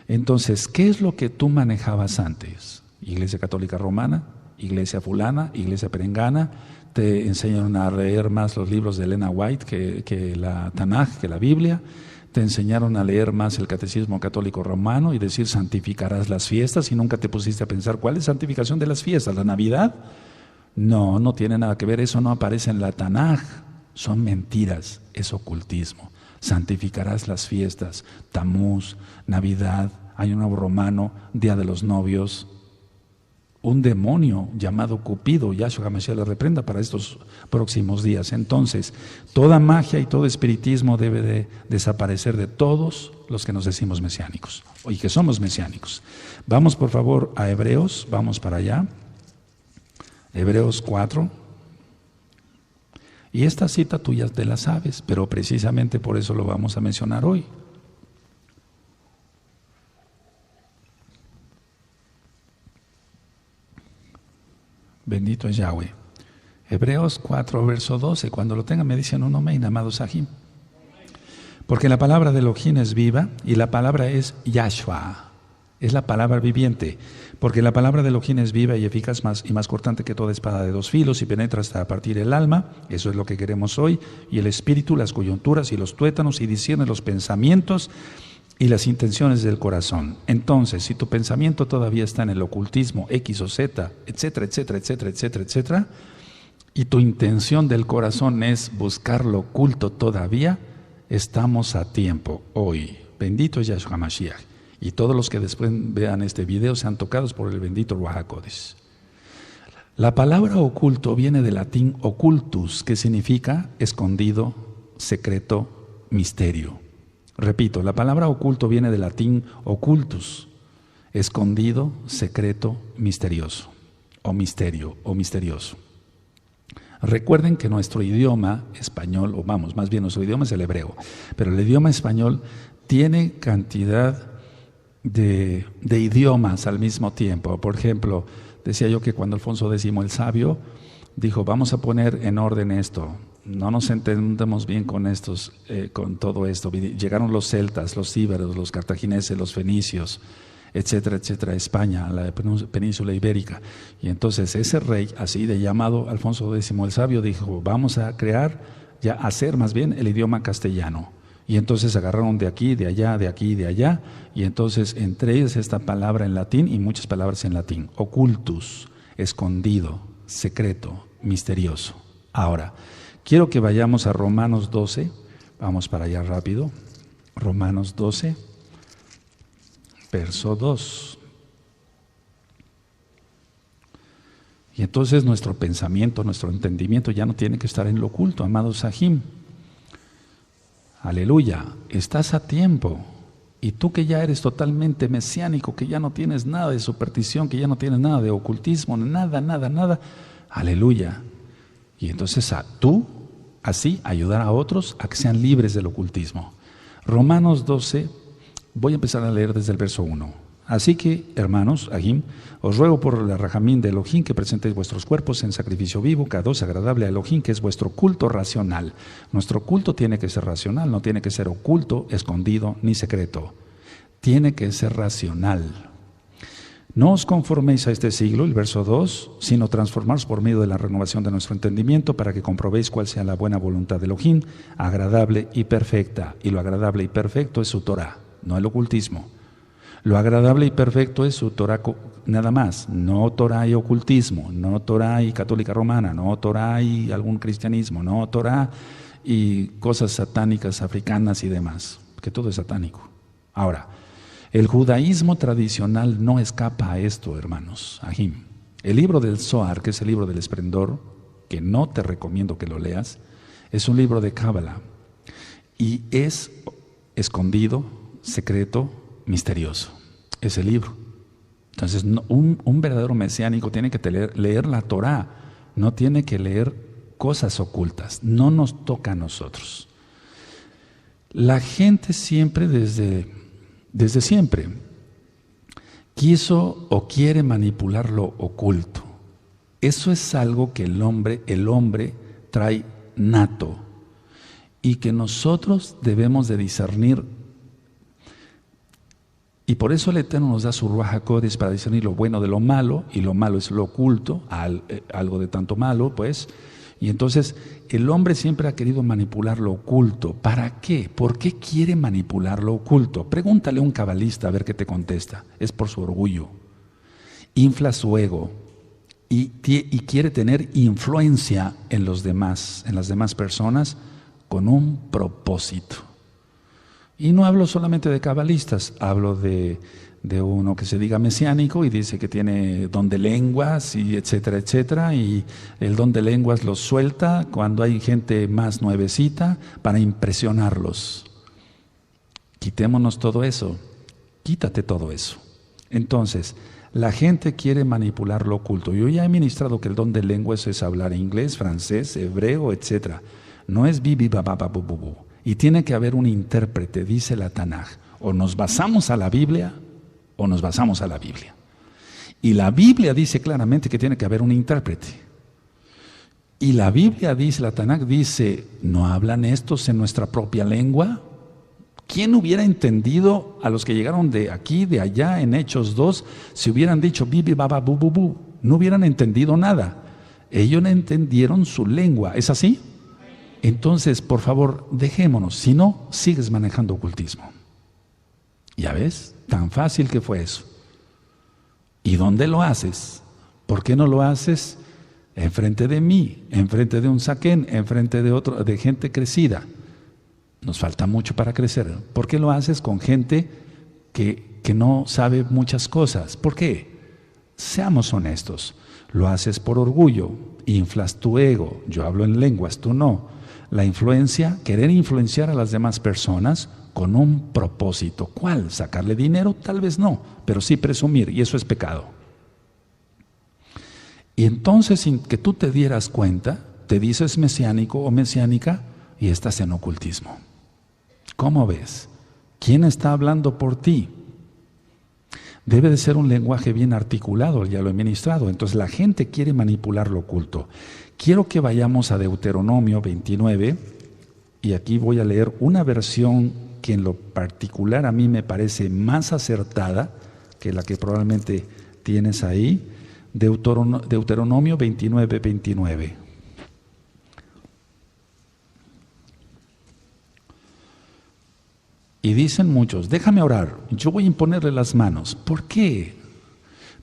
Entonces, ¿qué es lo que tú manejabas antes? Iglesia Católica Romana, Iglesia fulana, Iglesia perengana, te enseñaron a leer más los libros de Elena White que la Tanaj, que la Biblia, te enseñaron a leer más el Catecismo Católico Romano y decir santificarás las fiestas y nunca te pusiste a pensar ¿cuál es santificación de las fiestas? ¿La Navidad? No, no tiene nada que ver, eso no aparece en la Tanaj. son mentiras, es ocultismo. Santificarás las fiestas, Tamuz, Navidad, Año Nuevo Romano, Día de los Novios. Un demonio llamado Cupido, Yahshua HaMashiach le reprenda para estos próximos días. Entonces, toda magia y todo espiritismo debe de desaparecer de todos los que nos decimos mesiánicos y que somos mesiánicos. Vamos por favor a Hebreos, vamos para allá. Hebreos 4. Y esta cita tú ya te la sabes, pero precisamente por eso lo vamos a mencionar hoy. Bendito es Yahweh. Hebreos 4, verso 12. Cuando lo tengan me dicen un amén, amados Sahim. Porque la palabra de Elohim es viva y la palabra es Yahshua. Es la palabra viviente. Porque la palabra de Elohim es viva y eficaz y más cortante que toda espada de dos filos y penetra hasta partir el alma. Eso es lo que queremos hoy. Y el espíritu, las coyunturas y los tuétanos y discierne los pensamientos y las intenciones del corazón. Entonces, si tu pensamiento todavía está en el ocultismo, X o Z, etcétera, etcétera, etcétera, etcétera, etcétera, y tu intención del corazón es buscar lo oculto todavía, estamos a tiempo hoy. Bendito es Yahshua HaMashiach. Y todos los que después vean este video sean tocados por el bendito Ruach HaKodesh. La palabra oculto viene del latín occultus, que significa escondido, secreto, misterio. Repito, la palabra oculto viene del latín occultus, escondido, secreto, misterioso, o misterio, o misterioso. Recuerden que nuestro idioma español, o vamos, más bien nuestro idioma es el hebreo, pero el idioma español tiene cantidad de idiomas al mismo tiempo. Por ejemplo, decía yo que cuando Alfonso X el Sabio dijo, vamos a poner en orden esto. No nos entendemos bien con con todo esto. Llegaron los celtas, los íberos, los cartagineses, los fenicios, etcétera, etcétera, a España, a la península ibérica. Y entonces ese rey, así de llamado Alfonso X el Sabio, dijo, vamos a hacer más bien el idioma castellano. Y entonces agarraron de aquí, de allá, de aquí, de allá, y entonces entre ellas esta palabra en latín y muchas palabras en latín. Occultus, escondido, secreto, misterioso. Ahora, quiero que vayamos a Romanos 12, vamos para allá rápido. Romanos 12, verso 2. Y entonces nuestro pensamiento, nuestro entendimiento ya no tiene que estar en lo oculto, amados Sahim. Aleluya, estás a tiempo. Y tú que ya eres totalmente mesiánico, que ya no tienes nada de superstición, que ya no tienes nada de ocultismo, nada, nada, nada. Aleluya. Y entonces tú, así, ayudar a otros a que sean libres del ocultismo. Romanos 12, voy a empezar a leer desde el verso 1. Así que, hermanos, Ahim, os ruego por la rajamín de Elohim que presentéis vuestros cuerpos en sacrificio vivo, kadosh, agradable a Elohim, que es vuestro culto racional. Nuestro culto tiene que ser racional, no tiene que ser oculto, escondido, ni secreto. Tiene que ser racional. No os conforméis a este siglo, el verso 2, sino transformaos por medio de la renovación de nuestro entendimiento para que comprobéis cuál sea la buena voluntad de Elohim, agradable y perfecta. Y lo agradable y perfecto es su Torah, no el ocultismo. Lo agradable y perfecto es su Torah nada más, no Torah y ocultismo, no Torah y católica romana, no Torah y algún cristianismo, no Torah y cosas satánicas africanas y demás, que todo es satánico. Ahora, el judaísmo tradicional no escapa a esto, hermanos, Ahim. El libro del Zohar, que es el libro del esplendor, que no te recomiendo que lo leas, es un libro de Cábala y es escondido, secreto, misterioso, ese libro. Entonces, un verdadero mesiánico tiene que leer la Torah, no tiene que leer cosas ocultas, no nos toca a nosotros. La gente siempre, desde siempre, quiso o quiere manipular lo oculto. Eso es algo que el hombre trae nato y que nosotros debemos de discernir. Y por eso el Eterno nos da su Ruach HaKodesh para discernir lo bueno de lo malo, y lo malo es lo oculto, algo de tanto malo, pues. Y entonces el hombre siempre ha querido manipular lo oculto. ¿Para qué? ¿Por qué quiere manipular lo oculto? Pregúntale a un cabalista a ver qué te contesta. Es por su orgullo. Infla su ego y y quiere tener influencia en los demás, en las demás personas, con un propósito. Y no hablo solamente de cabalistas, hablo de uno que se diga mesiánico y dice que tiene don de lenguas y etcétera, etcétera, y el don de lenguas lo suelta cuando hay gente más nuevecita para impresionarlos. Quitémonos todo eso, quítate todo eso. Entonces, la gente quiere manipular lo oculto. Yo ya he ministrado que el don de lenguas es hablar inglés, francés, hebreo, etcétera. No es bibi, bababa, bububu. Y tiene que haber un intérprete, dice la Tanaj. O nos basamos a la Biblia o nos basamos a la Biblia. Y la Biblia dice claramente que tiene que haber un intérprete. Y la Biblia dice, la Tanaj dice, ¿no hablan estos en nuestra propia lengua? ¿Quién hubiera entendido a los que llegaron de aquí, de allá, en Hechos 2, si hubieran dicho bibi, baba, bu, bu, bu? No hubieran entendido nada. Ellos no entendieron su lengua. ¿Es así? Entonces, por favor, dejémonos. Si no, sigues manejando ocultismo. ¿Ya ves? Tan fácil que fue eso. ¿Y dónde lo haces? ¿Por qué no lo haces enfrente de mí, enfrente de un saquén, enfrente de otro, de gente crecida? Nos falta mucho para crecer. ¿Por qué lo haces con gente que no sabe muchas cosas? ¿Por qué? Seamos honestos. Lo haces por orgullo, inflas tu ego. Yo hablo en lenguas, tú no. La influencia, querer influenciar a las demás personas con un propósito. ¿Cuál? ¿Sacarle dinero? Tal vez no, pero sí presumir, y eso es pecado. Y entonces, sin que tú te dieras cuenta, te dices mesiánico o mesiánica y estás en ocultismo. ¿Cómo ves? ¿Quién está hablando por ti? Debe de ser un lenguaje bien articulado, ya lo he ministrado. Entonces la gente quiere manipular lo oculto. Quiero que vayamos a Deuteronomio 29 y aquí voy a leer una versión que en lo particular a mí me parece más acertada que la que probablemente tienes ahí. Deuteronomio 29, 29. Y dicen muchos, déjame orar, yo voy a imponerle las manos. ¿Por qué?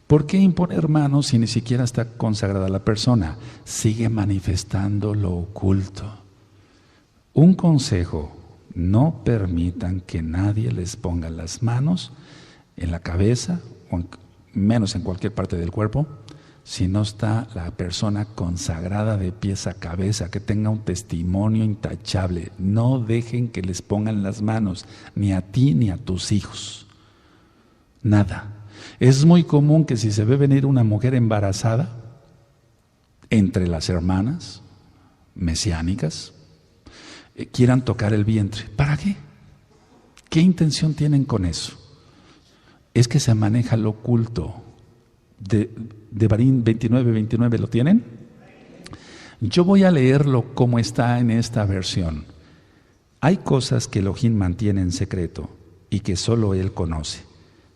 ¿Por qué imponer manos si ni siquiera está consagrada la persona? Sigue manifestando lo oculto. Un consejo, no permitan que nadie les ponga las manos en la cabeza, o menos en cualquier parte del cuerpo, si no está la persona consagrada de pies a cabeza, que tenga un testimonio intachable. No dejen que les pongan las manos, ni a ti ni a tus hijos. Nada. Es muy común que si se ve venir una mujer embarazada, entre las hermanas mesiánicas, quieran tocar el vientre. ¿Para qué? ¿Qué intención tienen con eso? Es que se maneja lo oculto. De Barín 29, 29, ¿lo tienen? Yo voy a leerlo como está en esta versión. Hay cosas que Elohim mantiene en secreto y que solo Él conoce,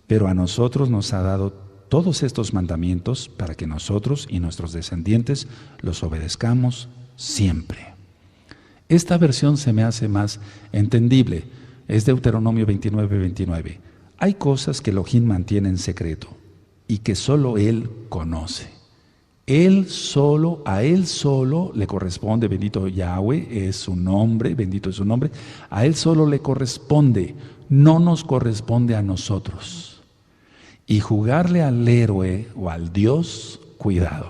pero a nosotros nos ha dado todos estos mandamientos para que nosotros y nuestros descendientes los obedezcamos siempre. Esta versión se me hace más entendible. Es Deuteronomio 29, 29. Hay cosas que Elohim mantiene en secreto y que solo Él conoce. A Él solo le corresponde, bendito Yahweh, es su nombre, bendito es su nombre, a Él solo le corresponde, no nos corresponde a nosotros. Y jugarle al héroe o al Dios, cuidado.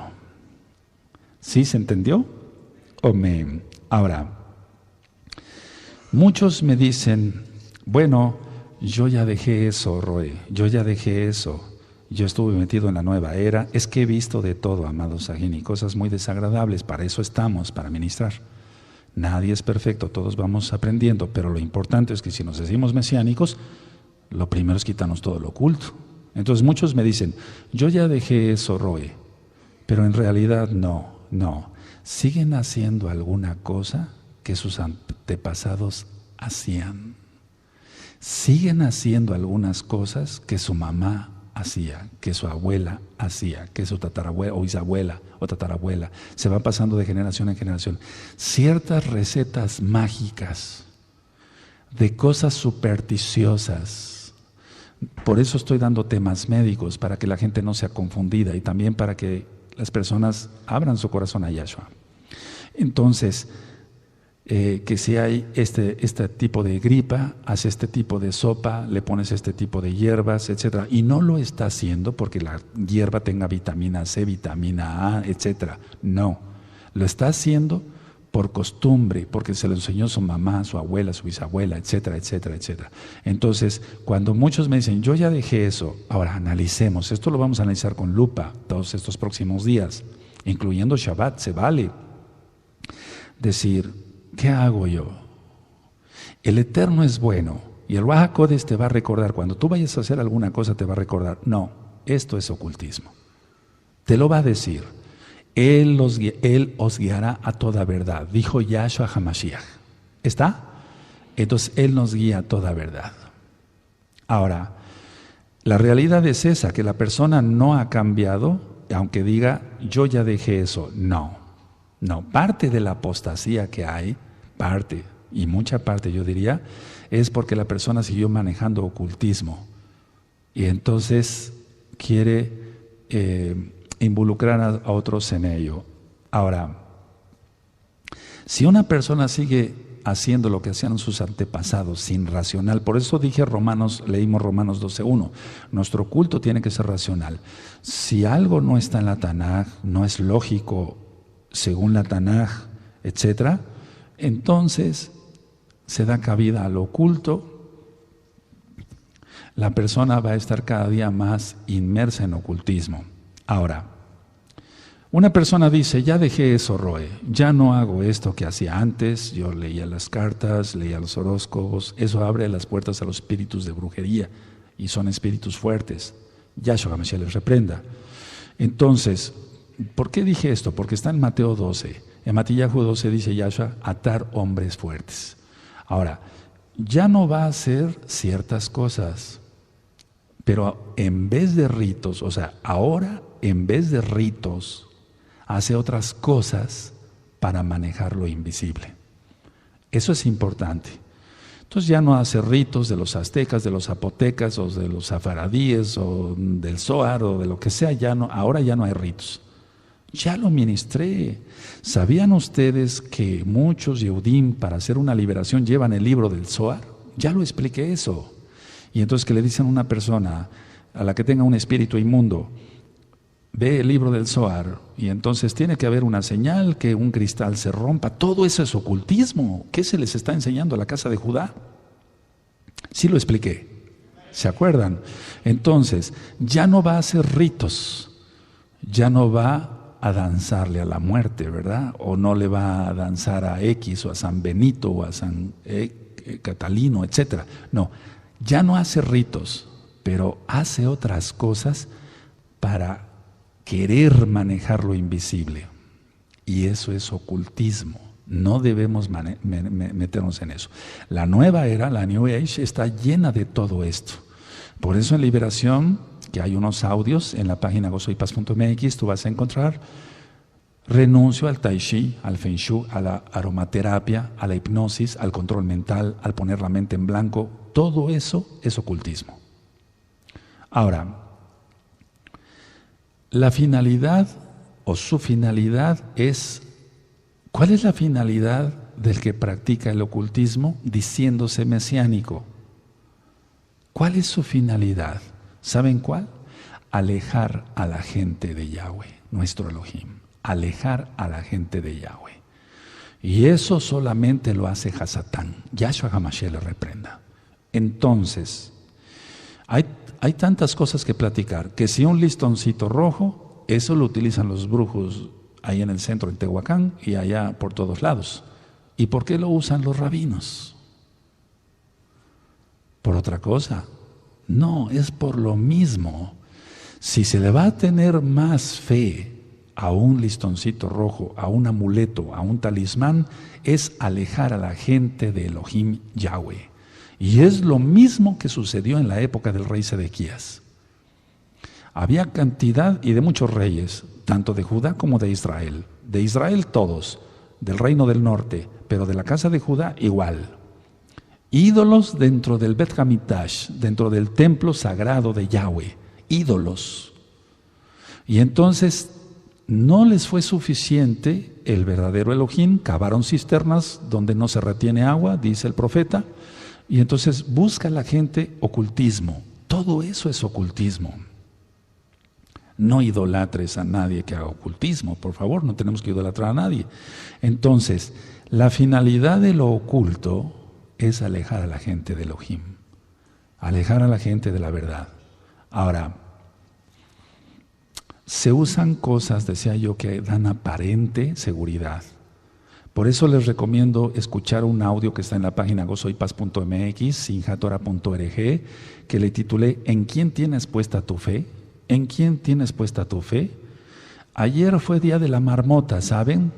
¿Sí se entendió? Amén. Ahora, muchos me dicen, bueno, yo ya dejé eso, Roe, yo ya dejé eso. Yo estuve metido en la nueva era. Es que he visto de todo, amados Sajín, y cosas muy desagradables. Para eso estamos, para ministrar. Nadie es perfecto, todos vamos aprendiendo, pero lo importante es que si nos decimos mesiánicos, lo primero es quitarnos todo lo oculto. Entonces muchos me dicen, yo ya dejé eso, Roe, pero en realidad no. Siguen haciendo alguna cosa que sus antepasados hacían. Siguen haciendo algunas cosas que su mamá hacía, que su abuela hacía, que su tatarabuela o bisabuela o tatarabuela. Se va pasando de generación en generación. Ciertas recetas mágicas de cosas supersticiosas. Por eso estoy dando temas médicos, para que la gente no sea confundida y también para que las personas abran su corazón a Yahshua. Entonces, que si hay este tipo de gripa, haz este tipo de sopa, le pones este tipo de hierbas, etc. Y no lo está haciendo porque la hierba tenga vitamina C, vitamina A, etc. No, lo está haciendo por costumbre, porque se lo enseñó su mamá, su abuela, su bisabuela, etcétera, etcétera, etcétera. Entonces, cuando muchos me dicen, yo ya dejé eso, ahora analicemos, esto lo vamos a analizar con lupa todos estos próximos días, incluyendo Shabbat, se vale decir, ¿qué hago yo? El Eterno es bueno y el Ruach HaKodesh te va a recordar, cuando tú vayas a hacer alguna cosa te va a recordar, no, esto es ocultismo. Te lo va a decir. Él os guiará a toda verdad, dijo Yahshua HaMashiach. ¿Está? Entonces Él nos guía a toda verdad. Ahora, la realidad es esa, que la persona no ha cambiado, aunque diga, yo ya dejé eso. No, parte de la apostasía que hay, y mucha parte yo diría, es porque la persona siguió manejando ocultismo y entonces quiere involucrar a otros en ello. Ahora, si una persona sigue haciendo lo que hacían sus antepasados sin racional, por eso dije leímos Romanos 12:1, nuestro culto tiene que ser racional. Si algo no está en la Tanaj, no es lógico según la Tanaj, etcétera, entonces se da cabida al oculto, la persona va a estar cada día más inmersa en ocultismo. Ahora, una persona dice, ya dejé eso, Roe, ya no hago esto que hacía antes, yo leía las cartas, leía los horóscopos, eso abre las puertas a los espíritus de brujería y son espíritus fuertes. Yahshua HaMashiach les reprenda. Entonces, ¿por qué dije esto? Porque está en Mateo 12. En Matillahu 12 dice Yahshua, atar hombres fuertes. Ahora, ya no va a hacer ciertas cosas, pero en vez de ritos, o sea, ahora en vez de ritos, hace otras cosas para manejar lo invisible. Eso es importante. Entonces ya no hace ritos de los aztecas, de los zapotecas, o de los safaradíes, o del Zohar, o de lo que sea, ahora ya no hay ritos. Ya lo ministré. ¿Sabían ustedes que muchos Yehudim para hacer una liberación llevan el libro del Zohar? Ya lo expliqué eso. Y entonces que le dicen a una persona a la que tenga un espíritu inmundo, ve el libro del Zohar, y entonces tiene que haber una señal que un cristal se rompa. Todo eso es ocultismo. ¿Qué se les está enseñando a la casa de Judá? Sí lo expliqué. ¿Se acuerdan? Entonces, ya no va a hacer ritos, ya no va a danzarle a la muerte, ¿verdad? O no le va a danzar a X o a San Benito o a San Catalino, etcétera. No, ya no hace ritos, pero hace otras cosas para querer manejar lo invisible. Y eso es ocultismo. No debemos meternos en eso. La nueva era, la New Age, está llena de todo esto. Por eso en Liberación, que hay unos audios en la página gozoypaz.mx, tú vas a encontrar, renuncio al tai chi, al feng shui, a la aromaterapia, a la hipnosis, al control mental, al poner la mente en blanco. Todo eso es ocultismo. Ahora, la finalidad o su finalidad es, ¿cuál es la finalidad del que practica el ocultismo diciéndose mesiánico? ¿Cuál es su finalidad? ¿Saben cuál? Alejar a la gente de Yahweh, nuestro Elohim. Alejar a la gente de Yahweh. Y eso solamente lo hace Hasatán. Yahshua HaMashiach le reprenda. Entonces, hay tantas cosas que platicar, que si un listoncito rojo, eso lo utilizan los brujos ahí en el centro, en Tehuacán, y allá por todos lados. ¿Y por qué lo usan los rabinos? ¿Por otra cosa? No, es por lo mismo. Si se le va a tener más fe a un listoncito rojo, a un amuleto, a un talismán, es alejar a la gente de Elohim Yahweh. Y es lo mismo que sucedió en la época del rey Sedequías. Había cantidad y de muchos reyes, tanto de Judá como de Israel. De Israel todos, del reino del norte, pero de la casa de Judá igual. Ídolos dentro del Bet Hamikdash, dentro del templo sagrado de Yahweh. Ídolos. Y entonces no les fue suficiente el verdadero Elohim, cavaron cisternas donde no se retiene agua, dice el profeta, y entonces busca la gente ocultismo. Todo eso es ocultismo. No idolatres a nadie que haga ocultismo, por favor, no tenemos que idolatrar a nadie. Entonces, la finalidad de lo oculto es alejar a la gente de Elohim, alejar a la gente de la verdad. Ahora, se usan cosas, decía yo, que dan aparente seguridad. Por eso les recomiendo escuchar un audio que está en la página gozoypaz.mx, sinjatora.org, que le titulé ¿En quién tienes puesta tu fe? ¿En quién tienes puesta tu fe? Ayer fue día de la marmota, ¿saben?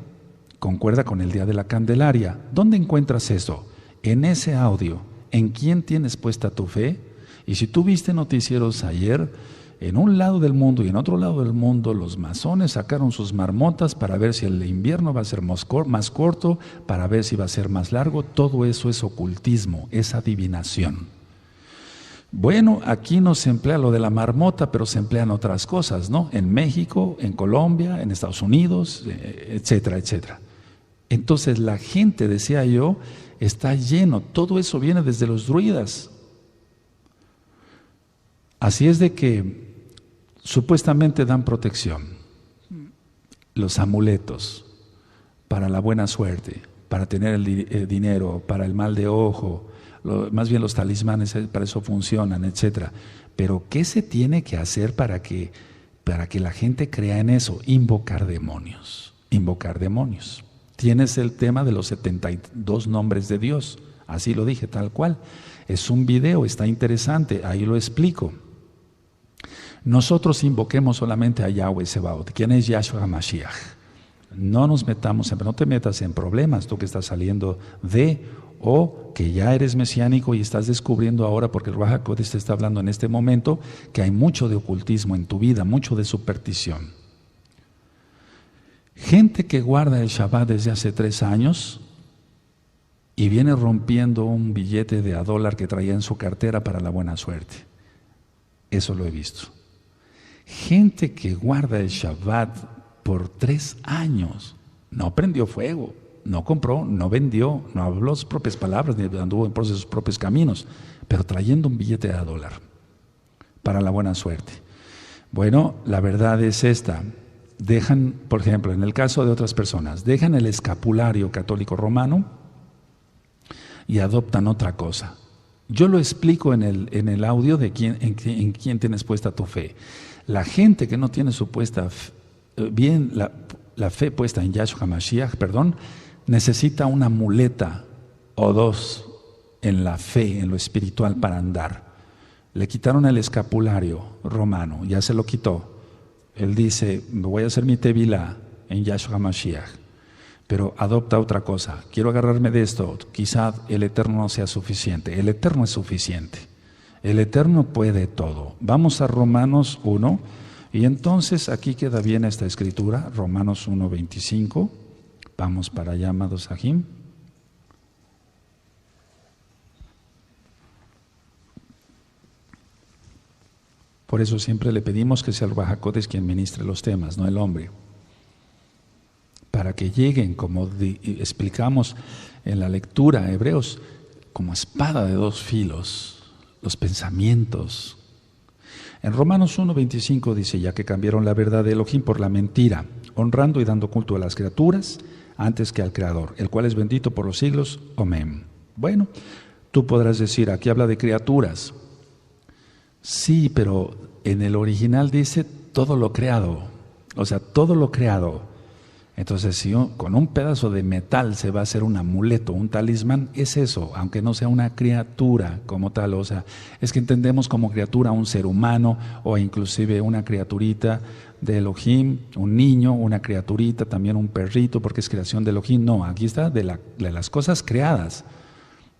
Concuerda con el día de la Candelaria. ¿Dónde encuentras eso? En ese audio. ¿En quién tienes puesta tu fe? Y si tú viste noticieros ayer, en un lado del mundo y en otro lado del mundo, los masones sacaron sus marmotas para ver si el invierno va a ser más corto, para ver si va a ser más largo. Todo eso es ocultismo, es adivinación. Bueno, aquí no se emplea lo de la marmota, pero se emplean otras cosas, ¿no? En México, en Colombia, en Estados Unidos, etcétera, etcétera. Entonces la gente, decía yo, está lleno, todo eso viene desde los druidas. Así es de que supuestamente dan protección, los amuletos para la buena suerte, para tener el dinero, para el mal de ojo, más bien los talismanes para eso funcionan, etc. Pero ¿qué se tiene que hacer para que la gente crea en eso? Invocar demonios, invocar demonios. Tienes el tema de los 72 nombres de Dios, así lo dije tal cual. Es un video, está interesante, ahí lo explico. Nosotros invoquemos solamente a Yahweh Sebaot, quien es Yahshua Mashiach. No nos metamos, no te metas en problemas, tú que estás saliendo o que ya eres mesiánico y estás descubriendo ahora, porque el Ruach HaKodesh te está hablando en este momento, que hay mucho de ocultismo en tu vida, mucho de superstición. Gente que guarda el Shabbat desde hace 3 años y viene rompiendo un billete de $1 que traía en su cartera para la buena suerte. Eso lo he visto. Gente que guarda el Shabbat por 3 años, no prendió fuego, no compró, no vendió, no habló sus propias palabras, ni anduvo por sus propios caminos, pero trayendo un billete de $1 para la buena suerte. Bueno, la verdad es esta. Dejan, por ejemplo, en el caso de otras personas, dejan el escapulario católico romano y adoptan otra cosa. Yo lo explico en el audio de en quién tienes puesta tu fe. La gente que no tiene su puesta bien la fe puesta en Yahshua Mashiach, necesita una muleta o 2 en la fe, en lo espiritual para andar. Le quitaron el escapulario romano, ya se lo quitó. Él dice, me voy a hacer mi tevilá en Yahshua Mashiach, pero adopta otra cosa. Quiero agarrarme de esto, quizá el Eterno no sea suficiente. El Eterno es suficiente. El Eterno puede todo. Vamos a Romanos 1, y entonces aquí queda bien esta escritura, Romanos 1:25. Vamos para allá, amados Sahim. Por eso siempre le pedimos que sea el Ruach HaKodesh quien ministre los temas, no el hombre. Para que lleguen, como explicamos en la lectura, Hebreos, como espada de 2 filos, los pensamientos. En Romanos 1:25 dice, ya que cambiaron la verdad de Elohim por la mentira, honrando y dando culto a las criaturas antes que al Creador, el cual es bendito por los siglos. Amén. Bueno, tú podrás decir, aquí habla de criaturas. Sí, pero en el original dice todo lo creado, o sea, todo lo creado. Entonces, si con un pedazo de metal se va a hacer un amuleto, un talismán, es eso, aunque no sea una criatura como tal. O sea, es que entendemos como criatura un ser humano o inclusive una criaturita de Elohim, un niño, una criaturita, también un perrito, porque es creación de Elohim. No, aquí está de las cosas creadas,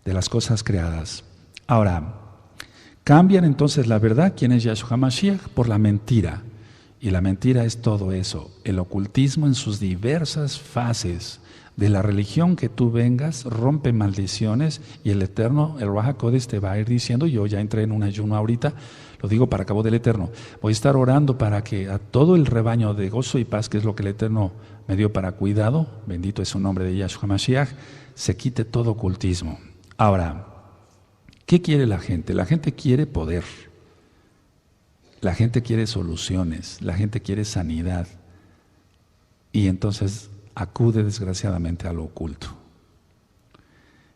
de las cosas creadas. Ahora, cambian entonces la verdad, ¿quién es Yahshua Mashiach? Por la mentira. Y la mentira es todo eso, el ocultismo en sus diversas fases. De la religión que tú vengas, rompe maldiciones y el Eterno, el Ruach HaKodesh te va a ir diciendo, yo ya entré en un ayuno ahorita, Lo digo para cabo del Eterno. Voy a estar orando para que a todo el rebaño de gozo y paz, que es lo que el Eterno me dio para cuidado, bendito es su nombre de Yahshua Mashiach, se quite todo ocultismo. Ahora, ¿qué quiere la gente? La gente quiere poder. La gente quiere soluciones. La gente quiere sanidad. Y entonces acude desgraciadamente a lo oculto.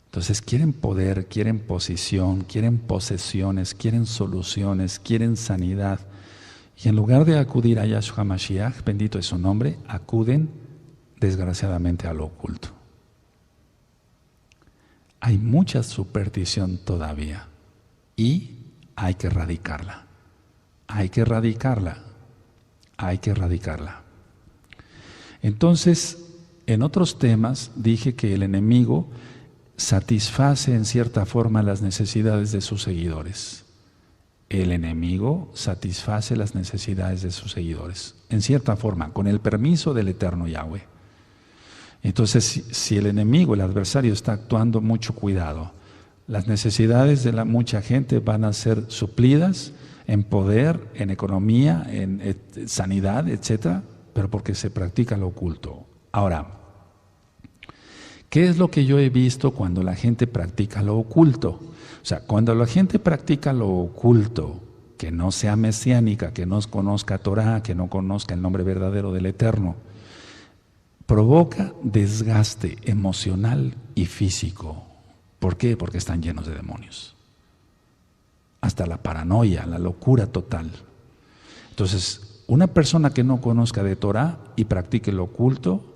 Entonces quieren poder, quieren posición, quieren posesiones, quieren soluciones, quieren sanidad. Y en lugar de acudir a Yahshua Mashiach, bendito es su nombre, acuden desgraciadamente a lo oculto. Hay mucha superstición todavía y hay que erradicarla. Hay que erradicarla. Hay que erradicarla. Entonces, en otros temas dije que el enemigo satisface en cierta forma las necesidades de sus seguidores. El enemigo satisface las necesidades de sus seguidores, en cierta forma, con el permiso del Eterno Yahweh. Entonces, si el enemigo, el adversario, está actuando, mucho cuidado. Las necesidades de mucha gente van a ser suplidas en poder, en economía, en sanidad, etcétera, pero porque se practica lo oculto. Ahora, ¿qué es lo que yo he visto cuando la gente practica lo oculto? O sea, cuando la gente practica lo oculto, que no sea mesiánica, que no conozca Torah, que no conozca el nombre verdadero del Eterno, provoca desgaste emocional y físico. ¿Por qué? Porque están llenos de demonios. Hasta la paranoia, la locura total. Entonces, una persona que no conozca de Torah y practique lo oculto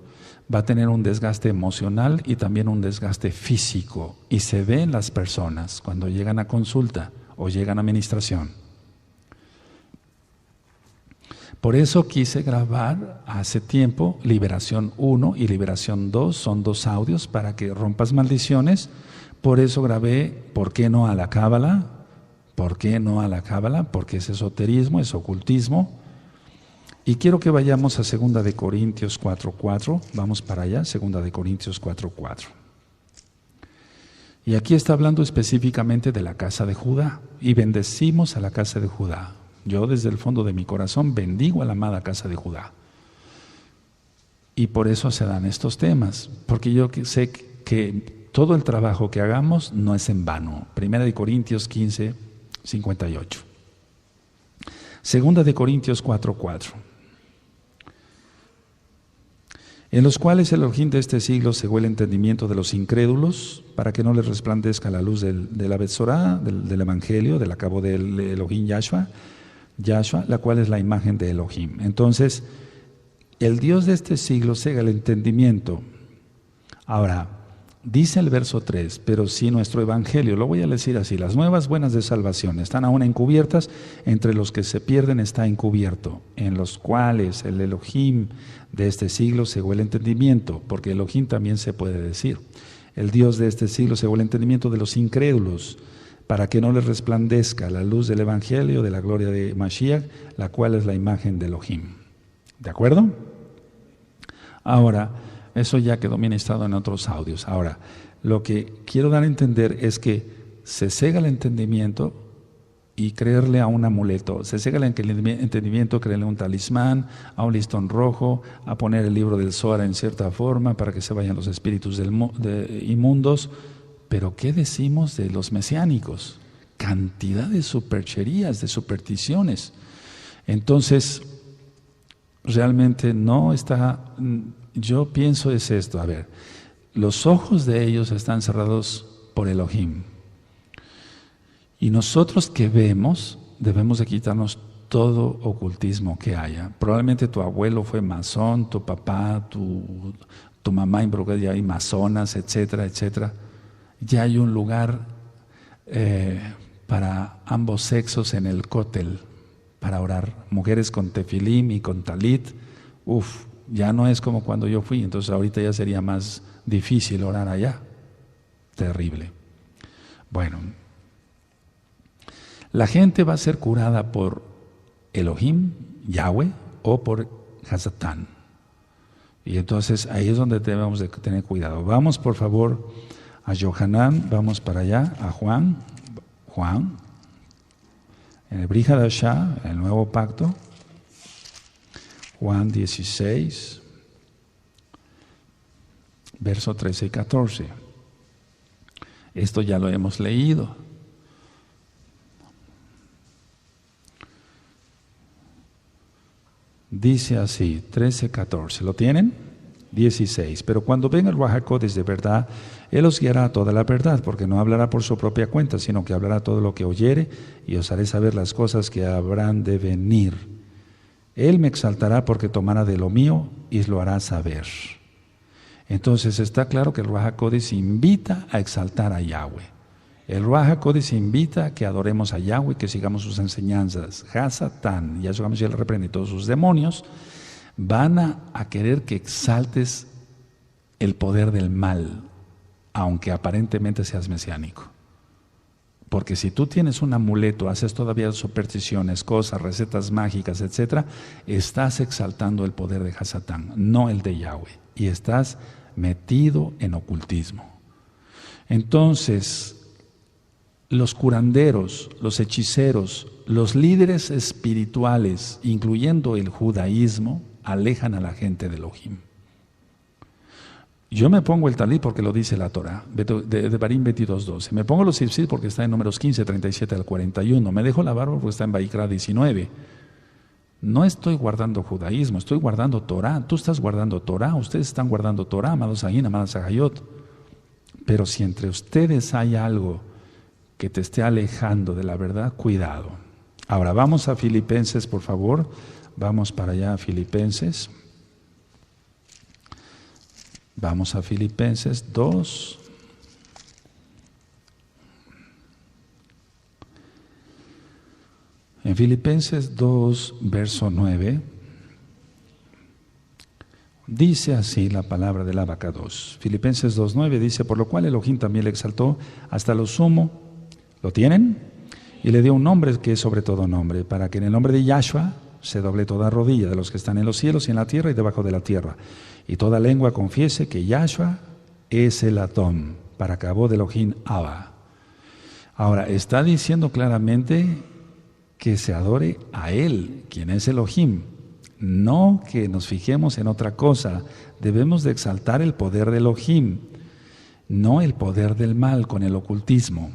va a tener un desgaste emocional y también un desgaste físico. Y se ve en las personas cuando llegan a consulta o llegan a administración. Por eso quise grabar hace tiempo Liberación 1 y Liberación 2, son 2 audios para que rompas maldiciones. Por eso grabé ¿por qué no a la Cábala? ¿Por qué no a la Cábala? Porque es esoterismo, es ocultismo. Y quiero que vayamos a 2 de Corintios 4:4, vamos para allá, 2 de Corintios 4:4. Y aquí está hablando específicamente de la casa de Judá, y bendecimos a la casa de Judá. Yo desde el fondo de mi corazón bendigo a la amada casa de Judá. Y por eso se dan estos temas, porque yo sé que todo el trabajo que hagamos no es en vano. 1 de Corintios 15:58. 2 de Corintios 4:4. En los cuales el Elohim de este siglo cegó el entendimiento de los incrédulos, para que no les resplandezca la luz de la Betzorá, del Evangelio, del acabo del Elohim Yahshua, la cual es la imagen de Elohim. Entonces, el Dios de este siglo cega el entendimiento. Ahora, dice el verso 3, pero si nuestro Evangelio, lo voy a decir así, las nuevas buenas de salvación están aún encubiertas, entre los que se pierden está encubierto, en los cuales el Elohim de este siglo cegó el entendimiento, porque Elohim también se puede decir. El Dios de este siglo cegó el entendimiento de los incrédulos, para que no les resplandezca la luz del Evangelio, de la gloria de Mashiach, la cual es la imagen de Elohim. ¿De acuerdo? Ahora, eso ya quedó ministrado en otros audios. Ahora, lo que quiero dar a entender es que se cega el entendimiento y creerle a un amuleto. Se cega el entendimiento, creerle a un talismán, a un listón rojo, a poner el libro del Zohar en cierta forma para que se vayan los espíritus inmundos. Pero ¿qué decimos de los mesiánicos? Cantidad de supercherías, de supersticiones. Entonces, realmente no está... Yo pienso es esto, a ver, los ojos de ellos están cerrados por Elohim. Y nosotros que vemos, debemos de quitarnos todo ocultismo que haya. Probablemente tu abuelo fue masón, tu papá, tu mamá involucrada, ya hay masonas, etcétera, etcétera. Ya hay un lugar para ambos sexos en el cótel para orar. Mujeres con tefilim y con talit. Ya no es como cuando yo fui, entonces ahorita ya sería más difícil orar allá. Terrible. Bueno, la gente va a ser curada por Elohim, Yahweh, o por Hasatán. Y entonces ahí es donde debemos de tener cuidado. Vamos por favor a Yohanan, vamos para allá, a Juan. En el Brit Hadashah, el Nuevo Pacto, Juan 16, verso 13 y 14. Esto ya lo hemos leído. Dice así, 13, 14. ¿Lo tienen? 16. Pero cuando venga el Ruach HaKodesh de verdad, Él os guiará a toda la verdad, porque no hablará por su propia cuenta, sino que hablará todo lo que oyere, y os haré saber las cosas que habrán de venir. Él me exaltará porque tomará de lo mío y lo hará saber. Entonces está claro que el Ruach HaKodesh invita a exaltar a Yahweh. El Ruach HaKodesh invita a que adoremos a Yahweh, que sigamos sus enseñanzas. Hasatán, Yahshua Mashiach le reprende todos sus demonios, van a querer que exaltes el poder del mal, aunque aparentemente seas mesiánico. Porque si tú tienes un amuleto, haces todavía supersticiones, cosas, recetas mágicas, etc., estás exaltando el poder de Hasatán, no el de Yahweh, y estás metido en ocultismo. Entonces, los curanderos, los hechiceros, los líderes espirituales, incluyendo el judaísmo, alejan a la gente de Elohim. Yo me pongo el talit porque lo dice la Torah, de Devarim 22:12. Me pongo los tzitzit porque está en Números 15, 37 al 41. Me dejo la barba porque está en Vaikra 19. No estoy guardando judaísmo, estoy guardando Torah. Tú estás guardando Torah, ustedes están guardando Torah, amados Ayin, amadas Ahayot. Pero si entre ustedes hay algo que te esté alejando de la verdad, cuidado. Ahora vamos a Filipenses, por favor. Vamos para allá a Filipenses. Vamos a Filipenses 2. En Filipenses 2, verso 9, dice así la palabra del Abacados. Filipenses 2:9 dice, por lo cual Elohim también le exaltó hasta lo sumo. ¿Lo tienen? Y le dio un nombre que es sobre todo nombre, para que en el nombre de Yahshua se doble toda rodilla de los que están en los cielos y en la tierra y debajo de la tierra, y toda lengua confiese que Yahshua es el Adón, para cabo de Elohim Abba. Ahora, está diciendo claramente que se adore a Él, quien es Elohim, no que nos fijemos en otra cosa. Debemos de exaltar el poder de Elohim, no el poder del mal con el ocultismo.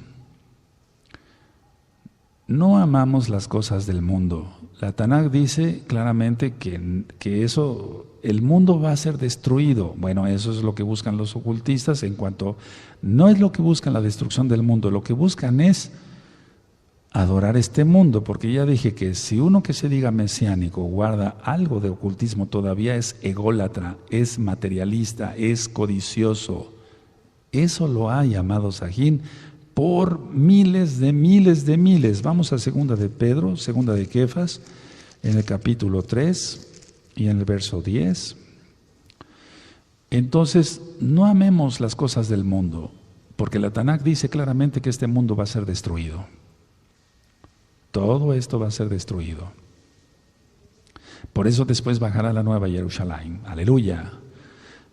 No amamos las cosas del mundo. La Tanakh dice claramente que eso, el mundo va a ser destruido. Bueno, eso es lo que buscan los ocultistas en cuanto, no es lo que buscan la destrucción del mundo, lo que buscan es adorar este mundo, porque ya dije que si uno que se diga mesiánico guarda algo de ocultismo todavía es ególatra, es materialista, es codicioso. Eso lo hay, amados Sajín, por miles de miles de miles. Vamos a segunda de Pedro, segunda de Kefas, en el capítulo 3 y en el verso 10. Entonces, no amemos las cosas del mundo, porque la Tanakh dice claramente que este mundo va a ser destruido. Todo esto va a ser destruido. Por eso después bajará la nueva Jerusalén. Aleluya.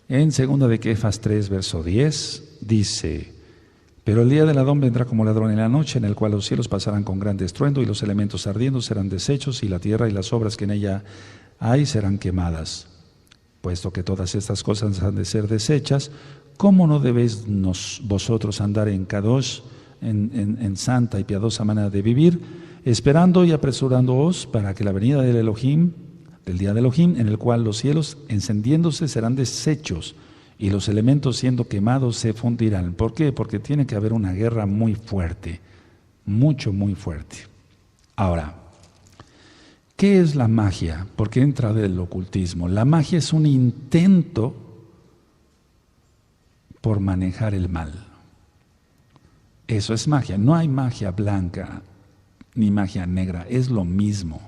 En segunda de Kefas 3, verso 10, dice, pero el día del Adón vendrá como ladrón en la noche, en el cual los cielos pasarán con gran estruendo y los elementos ardiendo serán deshechos y la tierra y las obras que en ella hay serán quemadas. Puesto que todas estas cosas han de ser deshechas, ¿cómo no debéis vosotros andar en Kadosh, en santa y piadosa manera de vivir, esperando y apresurándoos para que la venida del Elohim, del día de Elohim, en el cual los cielos encendiéndose serán deshechos y los elementos siendo quemados se fundirán? ¿Por qué? Porque tiene que haber una guerra muy fuerte, muy fuerte. Ahora, ¿qué es la magia? ¿Por qué entra del ocultismo? La magia es un intento por manejar el mal. Eso es magia. No hay magia blanca ni magia negra, es lo mismo.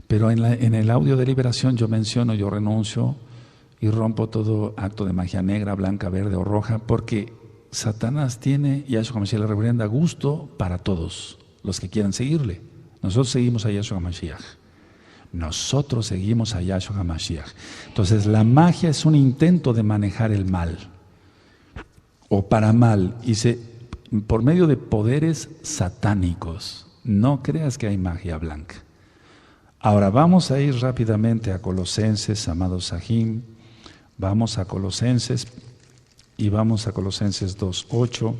Pero en el audio de liberación yo menciono, yo renuncio y rompo todo acto de magia negra, blanca, verde o roja, porque Satanás tiene, Yahshua Mashiach le reprenda, gusto para todos los que quieran seguirle. Nosotros seguimos a Yahshua Mashiach. Nosotros seguimos a Yahshua Mashiach. Entonces la magia es un intento de manejar el mal, o para mal, y por medio de poderes satánicos. No creas que hay magia blanca. Ahora vamos a ir rápidamente a Colosenses, amados Sahim. Vamos a Colosenses y vamos a Colosenses 2:8.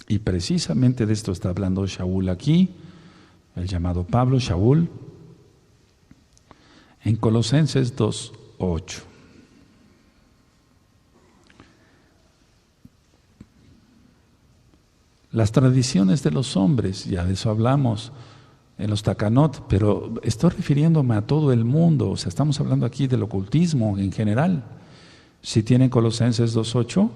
Y precisamente de esto está hablando Shaul aquí, el llamado Pablo, Shaul, en Colosenses 2:8. Las tradiciones de los hombres, ya de eso hablamos en los Takanot, pero estoy refiriéndome a todo el mundo, o sea, estamos hablando aquí del ocultismo en general. Si tienen Colosenses 2:8,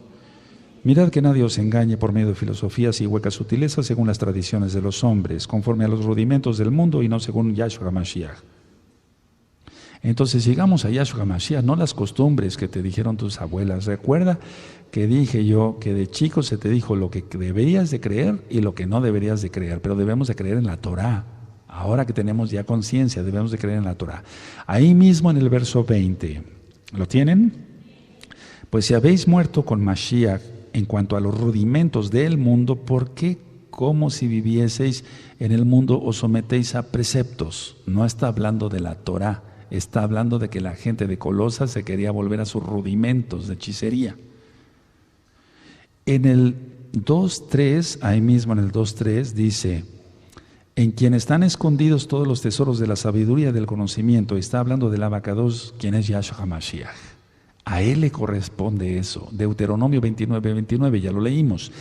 mirad que nadie os engañe por medio de filosofías y huecas sutilezas según las tradiciones de los hombres, conforme a los rudimentos del mundo y no según Yahshua HaMashiach. Entonces sigamos a Yahshua HaMashiach, no las costumbres que te dijeron tus abuelas. Recuerda que dije yo que de chico se te dijo lo que deberías de creer y lo que no deberías de creer, pero debemos de creer en la Torah. Ahora que tenemos ya conciencia, debemos de creer en la Torah. Ahí mismo en el verso 20, ¿lo tienen? Pues si habéis muerto con Mashiach en cuanto a los rudimentos del mundo, ¿por qué como si vivieseis en el mundo os sometéis a preceptos? No está hablando de la Torah, está hablando de que la gente de Colosas se quería volver a sus rudimentos de hechicería. En el 2.3, ahí mismo en el 2.3 dice, en quien están escondidos todos los tesoros de la sabiduría y del conocimiento. Está hablando del Abacados, quien es Yahshua HaMashiach. A él le corresponde eso. Deuteronomio 29:29, ya lo leímos.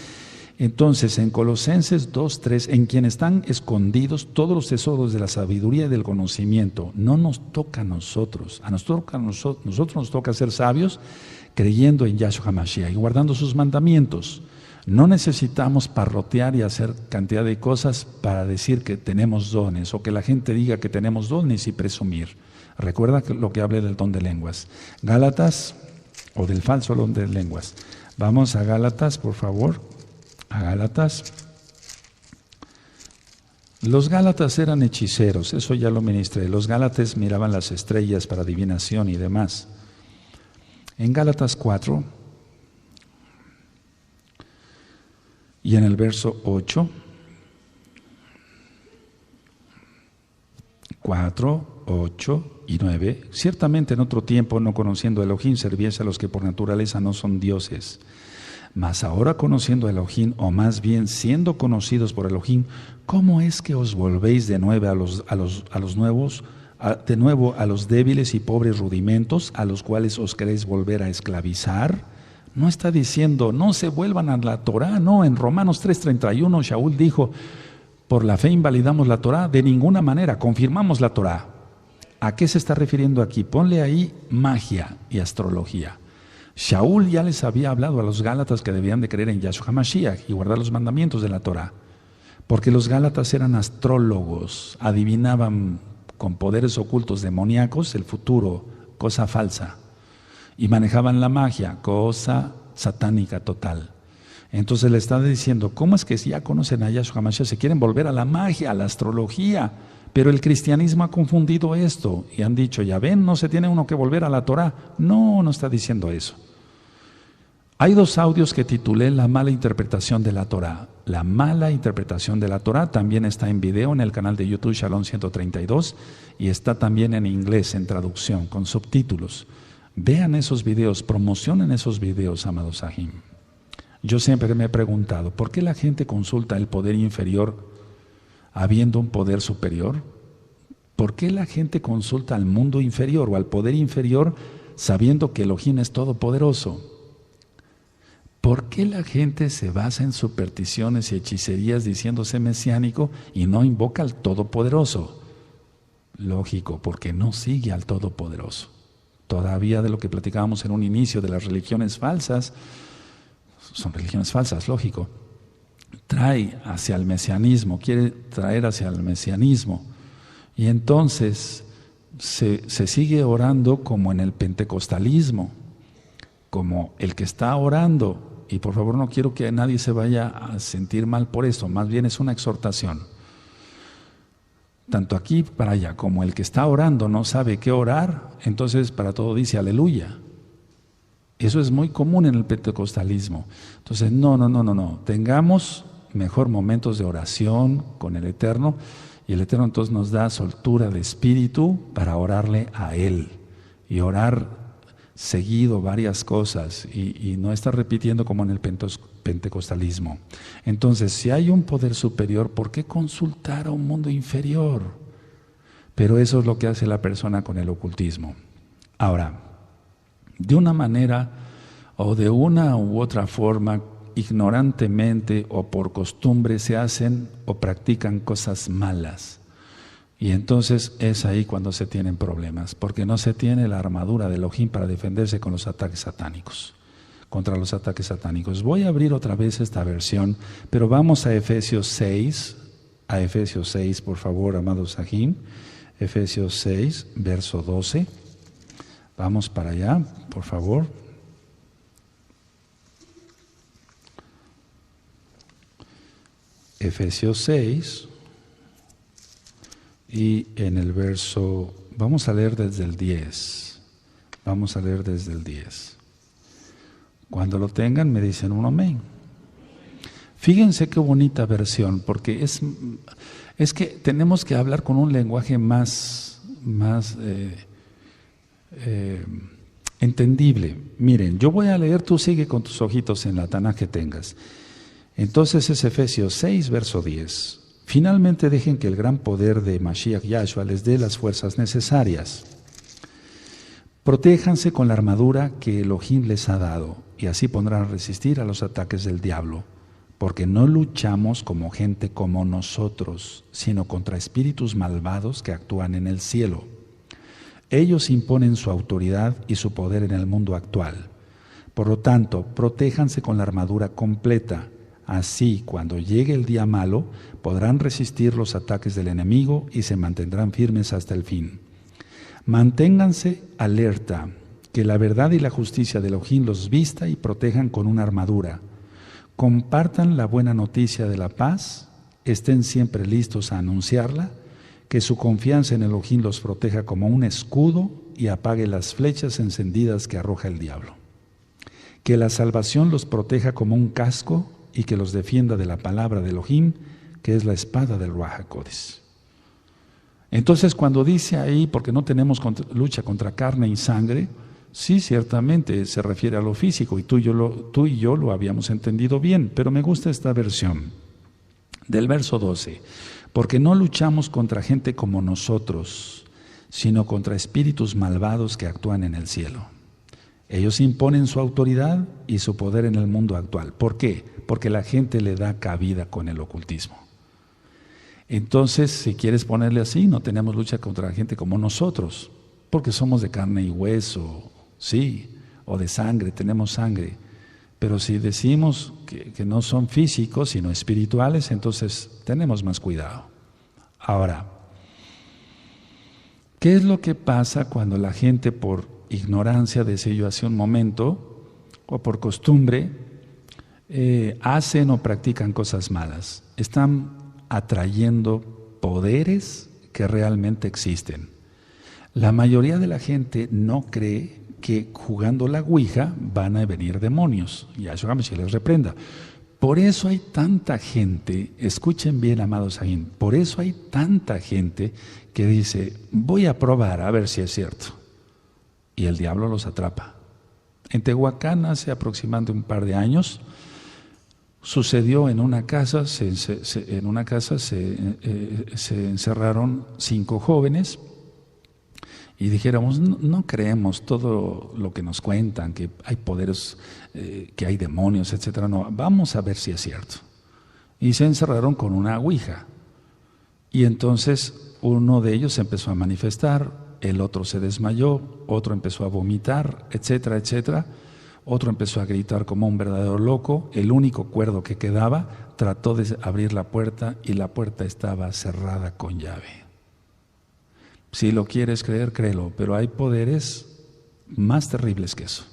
Entonces, en Colosenses 2:3, en quien están escondidos todos los tesoros de la sabiduría y del conocimiento. No nos toca a nosotros. Nosotros nos toca ser sabios creyendo en Yahshua HaMashiach y guardando sus mandamientos. No necesitamos parrotear y hacer cantidad de cosas para decir que tenemos dones o que la gente diga que tenemos dones y presumir. Recuerda lo que hablé del don de lenguas. Gálatas, o del falso don de lenguas. Vamos a Gálatas, por favor. A Gálatas. Los Gálatas eran hechiceros, eso ya lo ministré. Los Gálatas miraban las estrellas para adivinación y demás. En Gálatas 4, y en el verso 8, 4, 8 y 9, ciertamente en otro tiempo, no conociendo a Elohim, servíais a los que por naturaleza no son dioses. Mas ahora conociendo a Elohim, o más bien siendo conocidos por Elohim, ¿cómo es que os volvéis de nuevo a los débiles y pobres rudimentos a los cuales os queréis volver a esclavizar? No está diciendo, no se vuelvan a la Torah, no. En Romanos 3:31, Shaul dijo, por la fe invalidamos la Torah, de ninguna manera, confirmamos la Torah. ¿A qué se está refiriendo aquí? Ponle ahí magia y astrología. Shaul ya les había hablado a los Gálatas que debían de creer en Yahshua HaMashiach y guardar los mandamientos de la Torah, porque los Gálatas eran astrólogos, adivinaban con poderes ocultos demoníacos el futuro, cosa falsa, y manejaban la magia, cosa satánica total. Entonces le está diciendo, ¿cómo es que si ya conocen a Yahshua HaMashiach se quieren volver a la magia, a la astrología? Pero el cristianismo ha confundido esto y han dicho, ya ven, no se tiene uno que volver a la Torah. No, no está diciendo eso. Hay dos audios que titulé La mala interpretación de la Torah. La mala interpretación de la Torah también está en video en el canal de YouTube Shalom 132 y está también en inglés, en traducción, con subtítulos. Vean esos videos, promocionen esos videos, amados Sahim. Yo siempre me he preguntado, ¿por qué la gente consulta el poder inferior habiendo un poder superior? ¿Por qué la gente consulta al mundo inferior o al poder inferior sabiendo que Elohim es todopoderoso? ¿Por qué la gente se basa en supersticiones y hechicerías diciéndose mesiánico y no invoca al Todopoderoso? Lógico, porque no sigue al Todopoderoso. Todavía de lo que platicábamos en un inicio de las religiones falsas, son religiones falsas, lógico. Trae hacia el mesianismo, quiere traer hacia el mesianismo. Y entonces se sigue orando como en el pentecostalismo, como el que está orando. Y por favor no quiero que nadie se vaya a sentir mal por esto, más bien es una exhortación. Tanto aquí para allá, como el que está orando no sabe qué orar, entonces para todo dice aleluya. Eso es muy común en el pentecostalismo. Entonces, no. Tengamos mejor momentos de oración con el Eterno, y el Eterno entonces nos da soltura de espíritu para orarle a Él y orar seguido varias cosas y no estar repitiendo como en el pentecostalismo. Entonces, si hay un poder superior, ¿por qué consultar a un mundo inferior? Pero eso es lo que hace la persona con el ocultismo. Ahora, de una manera o de una u otra forma, ignorantemente o por costumbre se hacen o practican cosas malas. Y entonces es ahí cuando se tienen problemas, porque no se tiene la armadura de Elohim para defenderse con los ataques satánicos, contra los ataques satánicos. Voy a abrir otra vez esta versión, pero vamos a Efesios 6, por favor, amados Sahim. Efesios 6, verso 12. Vamos para allá, por favor. Efesios 6, y en el verso, vamos a leer desde el 10. Cuando lo tengan me dicen un amén. Fíjense qué bonita versión, porque es que tenemos que hablar con un lenguaje más entendible. Miren, yo voy a leer, tú sigue con tus ojitos en la Tanaj que tengas. Entonces es Efesios 6, verso 10. Finalmente dejen que el gran poder de Mashiach Yahshua les dé las fuerzas necesarias. Protéjanse con la armadura que Elohim les ha dado, y así podrán a resistir a los ataques del diablo, porque no luchamos como gente como nosotros, sino contra espíritus malvados que actúan en el cielo. Ellos imponen su autoridad y su poder en el mundo actual. Por lo tanto, protéjanse con la armadura completa. Así, cuando llegue el día malo, podrán resistir los ataques del enemigo y se mantendrán firmes hasta el fin. Manténganse alerta, que la verdad y la justicia de Elohim los vista y protejan con una armadura. Compartan la buena noticia de la paz, estén siempre listos a anunciarla, que su confianza en Elohim los proteja como un escudo y apague las flechas encendidas que arroja el diablo. Que la salvación los proteja como un casco y que los defienda de la palabra de Elohim, que es la espada del Ruach HaKodesh. Entonces, cuando dice ahí, porque no tenemos lucha contra carne y sangre, sí, ciertamente se refiere a lo físico, y tú y yo lo habíamos entendido bien, pero me gusta esta versión del verso 12, porque no luchamos contra gente como nosotros, sino contra espíritus malvados que actúan en el cielo. Ellos imponen su autoridad y su poder en el mundo actual. ¿Por qué? Porque la gente le da cabida con el ocultismo. Entonces, si quieres ponerle así, no tenemos lucha contra la gente como nosotros, porque somos de carne y hueso, sí, o de sangre, tenemos sangre. Pero si decimos que no son físicos, sino espirituales, entonces tenemos más cuidado. Ahora, ¿qué es lo que pasa cuando la gente por ignorancia, decía yo hace un momento, o por costumbre, hacen o practican cosas malas? Están atrayendo poderes que realmente existen. La mayoría de la gente no cree que jugando la ouija van a venir demonios. Yahshua HaMashiach les reprenda. Por eso hay tanta gente, escuchen bien, amados ahí, por eso hay tanta gente que dice, voy a probar a ver si es cierto. Y el diablo los atrapa. En Tehuacán, hace aproximadamente un par de años, sucedió en una casa, se encerraron 5 jóvenes y dijéramos, no creemos todo lo que nos cuentan, que hay poderes, que hay demonios, etcétera. No, vamos a ver si es cierto. Y se encerraron con una ouija. Y entonces uno de ellos se empezó a manifestar, el otro se desmayó, otro empezó a vomitar, etcétera, etcétera. Otro empezó a gritar como un verdadero loco. El único cuerdo que quedaba trató de abrir la puerta y la puerta estaba cerrada con llave. Si lo quieres creer, créelo, pero hay poderes más terribles que eso.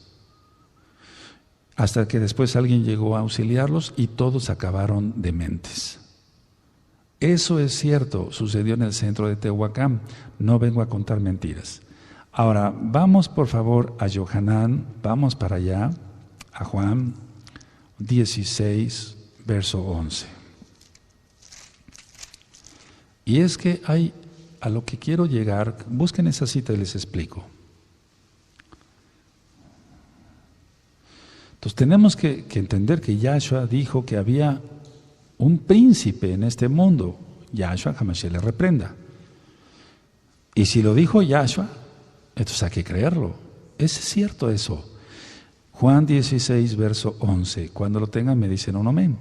Hasta que después alguien llegó a auxiliarlos y todos acabaron dementes. Eso es cierto, sucedió en el centro de Tehuacán. No vengo a contar mentiras. Ahora, vamos por favor a Yohanan, vamos para allá, a Juan 16, verso 11. Y es que hay, a lo que quiero llegar, busquen esa cita y les explico. Entonces tenemos que entender que Yahshua dijo que había un príncipe en este mundo. Yahshua, Hamashiach le reprenda. Y si lo dijo Yahshua, entonces hay que creerlo. Es cierto eso. Juan 16, verso 11. Cuando lo tengan me dicen un amén.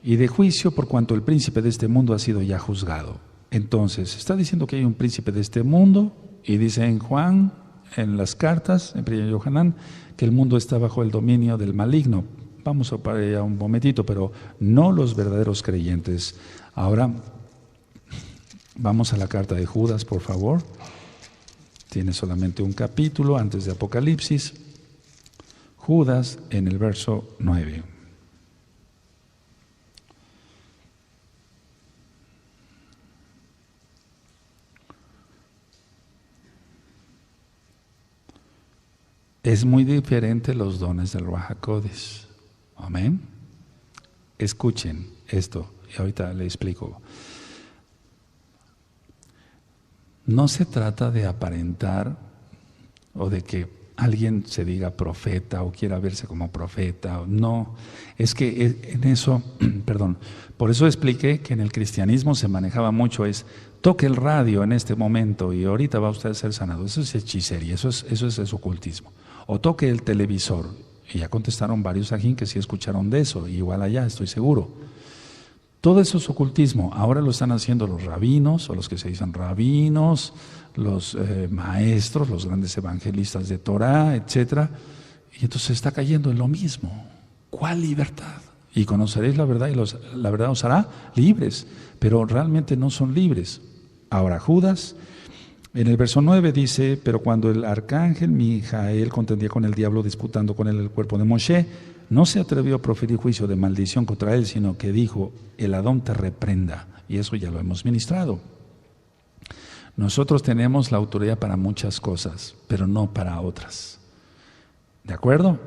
Y de juicio por cuanto el príncipe de este mundo ha sido ya juzgado. Entonces, está diciendo que hay un príncipe de este mundo, y dice en Juan, en las cartas, en 1 Yohanan, que el mundo está bajo el dominio del maligno. Vamos a parar ya un momentito, pero no los verdaderos creyentes. Ahora, vamos a la carta de Judas, por favor. Tiene solamente un capítulo antes de Apocalipsis. Judas en el verso 9. Es muy diferente los dones del Ruach HaKodesh. Amén. Escuchen esto y ahorita le explico. No se trata de aparentar o de que alguien se diga profeta o quiera verse como profeta. No, es que en eso, perdón, por eso expliqué que en el cristianismo se manejaba mucho toque el radio en este momento y ahorita va usted a ser sanado. Eso es hechicería, eso es ocultismo. O toque el televisor. Y ya contestaron varios ajín que sí escucharon de eso, igual allá, estoy seguro. Todo eso es ocultismo. Ahora lo están haciendo los rabinos, o los que se dicen rabinos, los maestros, los grandes evangelistas de Torah, etc. Y entonces se está cayendo en lo mismo. ¿Cuál libertad? Y conoceréis la verdad y la verdad os hará libres, pero realmente no son libres. Ahora Judas, en el verso 9 dice, pero cuando el arcángel Mijael contendía con el diablo disputando con él el cuerpo de Moshe, no se atrevió a proferir juicio de maldición contra él, sino que dijo, el Adón te reprenda. Y eso ya lo hemos ministrado. Nosotros tenemos la autoridad para muchas cosas, pero no para otras. ¿De acuerdo?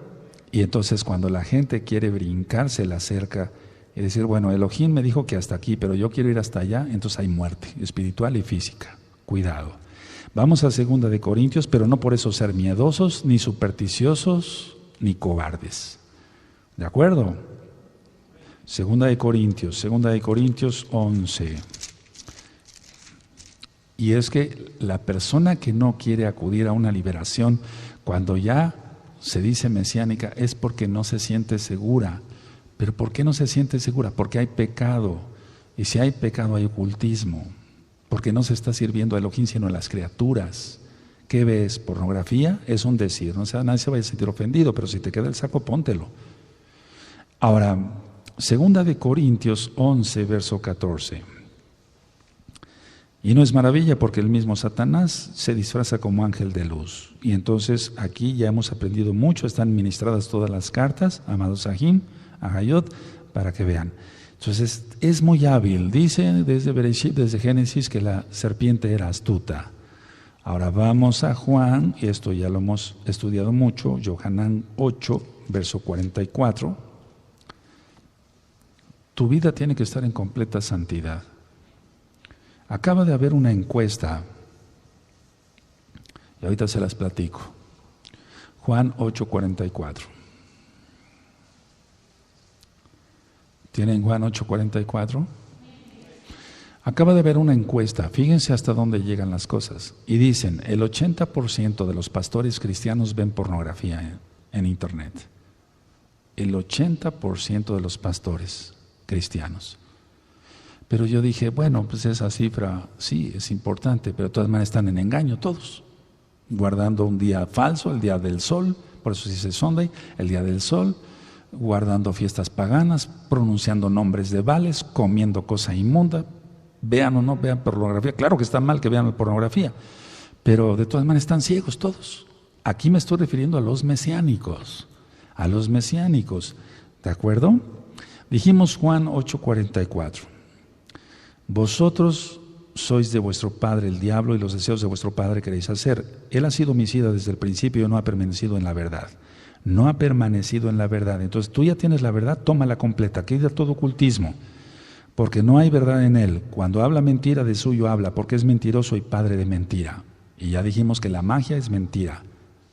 Y entonces cuando la gente quiere brincarse la cerca y decir, bueno, Elohim me dijo que hasta aquí, pero yo quiero ir hasta allá, entonces hay muerte espiritual y física. Cuidado. Vamos a 2 de Corintios, pero no por eso ser miedosos, ni supersticiosos, ni cobardes. ¿De acuerdo? 2 de Corintios 11. Y es que la persona que no quiere acudir a una liberación, cuando ya se dice mesiánica, es porque no se siente segura. ¿Pero por qué no se siente segura? Porque hay pecado. Y si hay pecado, hay ocultismo. Porque no se está sirviendo a Elohim, sino a las criaturas. ¿Qué ves? ¿Pornografía? Es un decir. Nadie se vaya a sentir ofendido, pero si te queda el saco, póntelo. Ahora, 2 de Corintios 11, verso 14. Y no es maravilla porque el mismo Satanás se disfraza como ángel de luz. Y entonces aquí ya hemos aprendido mucho, están ministradas todas las cartas, amados Ahim, Ahayot, para que vean. Entonces es muy hábil, dice desde Bereshit, desde Génesis, que la serpiente era astuta. Ahora vamos a Juan, y esto ya lo hemos estudiado mucho, Yohanan 8, verso 44. Tu vida tiene que estar en completa santidad. Acaba de haber una encuesta, y ahorita se las platico. Juan 8, 44. ¿Tienen Juan 8:44? Acaba de haber una encuesta, fíjense hasta dónde llegan las cosas. Y dicen, el 80% de los pastores cristianos ven pornografía en internet. El 80% de los pastores cristianos. Pero yo dije, bueno, pues esa cifra sí es importante, pero de todas maneras están en engaño todos. Guardando un día falso, el día del sol, por eso se dice Sunday, el día del sol. Guardando fiestas paganas, pronunciando nombres de Baales, comiendo cosa inmunda, vean o no vean pornografía. Claro que está mal que vean la pornografía, pero de todas maneras están ciegos todos. Aquí me estoy refiriendo a los mesiánicos, ¿de acuerdo? Dijimos Juan 8:44, vosotros sois de vuestro padre el diablo y los deseos de vuestro padre queréis hacer. Él ha sido homicida desde el principio y no ha permanecido en la verdad. No ha permanecido en la verdad. Entonces tú ya tienes la verdad, tómala completa, quita todo ocultismo, porque no hay verdad en él. Cuando habla mentira, de suyo habla, porque es mentiroso y padre de mentira. Y ya dijimos que la magia es mentira.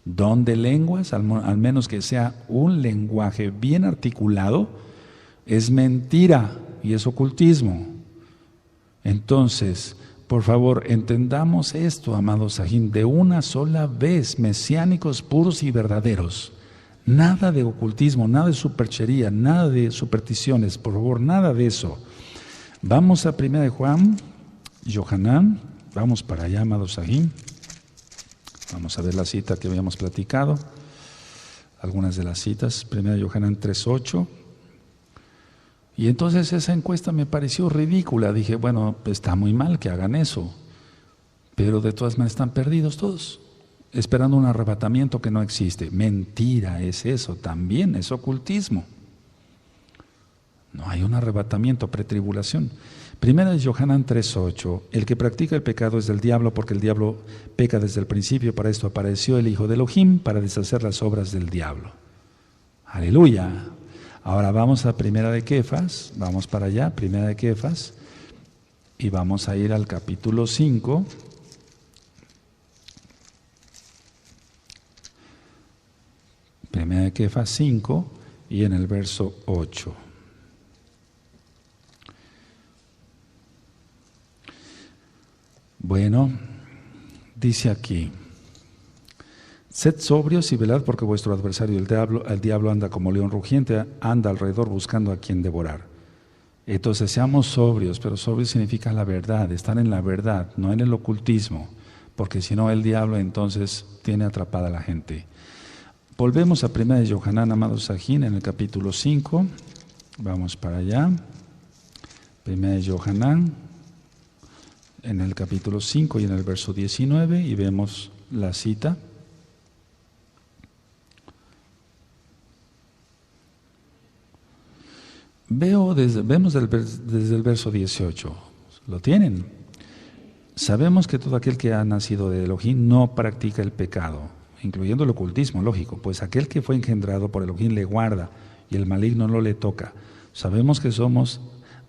Don de lenguas, al menos que sea un lenguaje bien articulado, es mentira y es ocultismo. Entonces, por favor, entendamos esto, amados Sahim, de una sola vez, mesiánicos puros y verdaderos. Nada de ocultismo, nada de superchería, nada de supersticiones, por favor, nada de eso. Vamos a 1 de Juan, Yohanan, vamos para allá, amados Sahim. Vamos a ver la cita que habíamos platicado, algunas de las citas, 1 de Yohanan 3:8. Y entonces esa encuesta me pareció ridícula. Dije, bueno, está muy mal que hagan eso, pero de todas maneras están perdidos todos, esperando un arrebatamiento que no existe. Mentira es eso, también es ocultismo. No hay un arrebatamiento, pretribulación. Primera de Yohanan 3:8, el que practica el pecado es del diablo, porque el diablo peca desde el principio. Para esto apareció el Hijo de Elohim, para deshacer las obras del diablo. Aleluya. Ahora vamos a Primera de Kefas, vamos para allá, Primera de Kefas, y vamos a ir al capítulo 5. Primera de Kefas 5 y en el verso 8. Bueno, dice aquí: sed sobrios y velad, porque vuestro adversario el diablo anda como león rugiente, anda alrededor buscando a quien devorar. Entonces seamos sobrios, pero sobrios significa la verdad, estar en la verdad, no en el ocultismo, porque si no el diablo entonces tiene atrapada a la gente. Volvemos a 1 de Yohanan, amados Sahim, en el capítulo 5, vamos para allá, 1 de Yohanan, en el capítulo 5 y en el verso 19, y vemos la cita. Vemos desde el verso 18, ¿lo tienen? Sabemos que todo aquel que ha nacido de Elohim no practica el pecado, incluyendo el ocultismo, lógico, pues aquel que fue engendrado por Elohim le guarda y el maligno no le toca. Sabemos que somos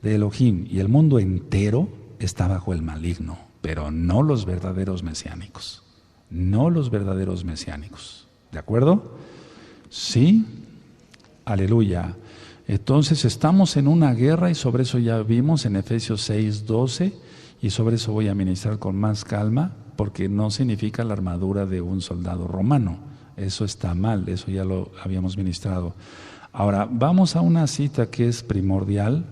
de Elohim y el mundo entero está bajo el maligno, pero no los verdaderos mesiánicos, no los verdaderos mesiánicos. ¿De acuerdo? ¿Sí? Aleluya. Entonces estamos en una guerra y sobre eso ya vimos en Efesios 6:12 y sobre eso voy a ministrar con más calma, porque no significa la armadura de un soldado romano. Eso está mal, eso ya lo habíamos ministrado. Ahora vamos a una cita que es primordial.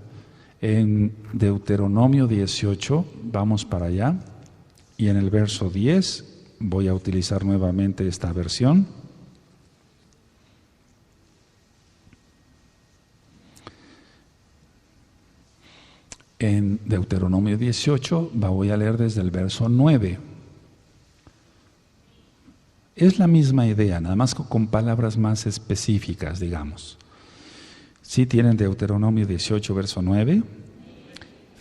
En Deuteronomio 18, vamos para allá, y en el verso 10 voy a utilizar nuevamente esta versión. En Deuteronomio 18 voy a leer desde el verso 9. Es la misma idea, nada más con palabras más específicas, digamos. ¿Sí tienen Deuteronomio 18, verso 9?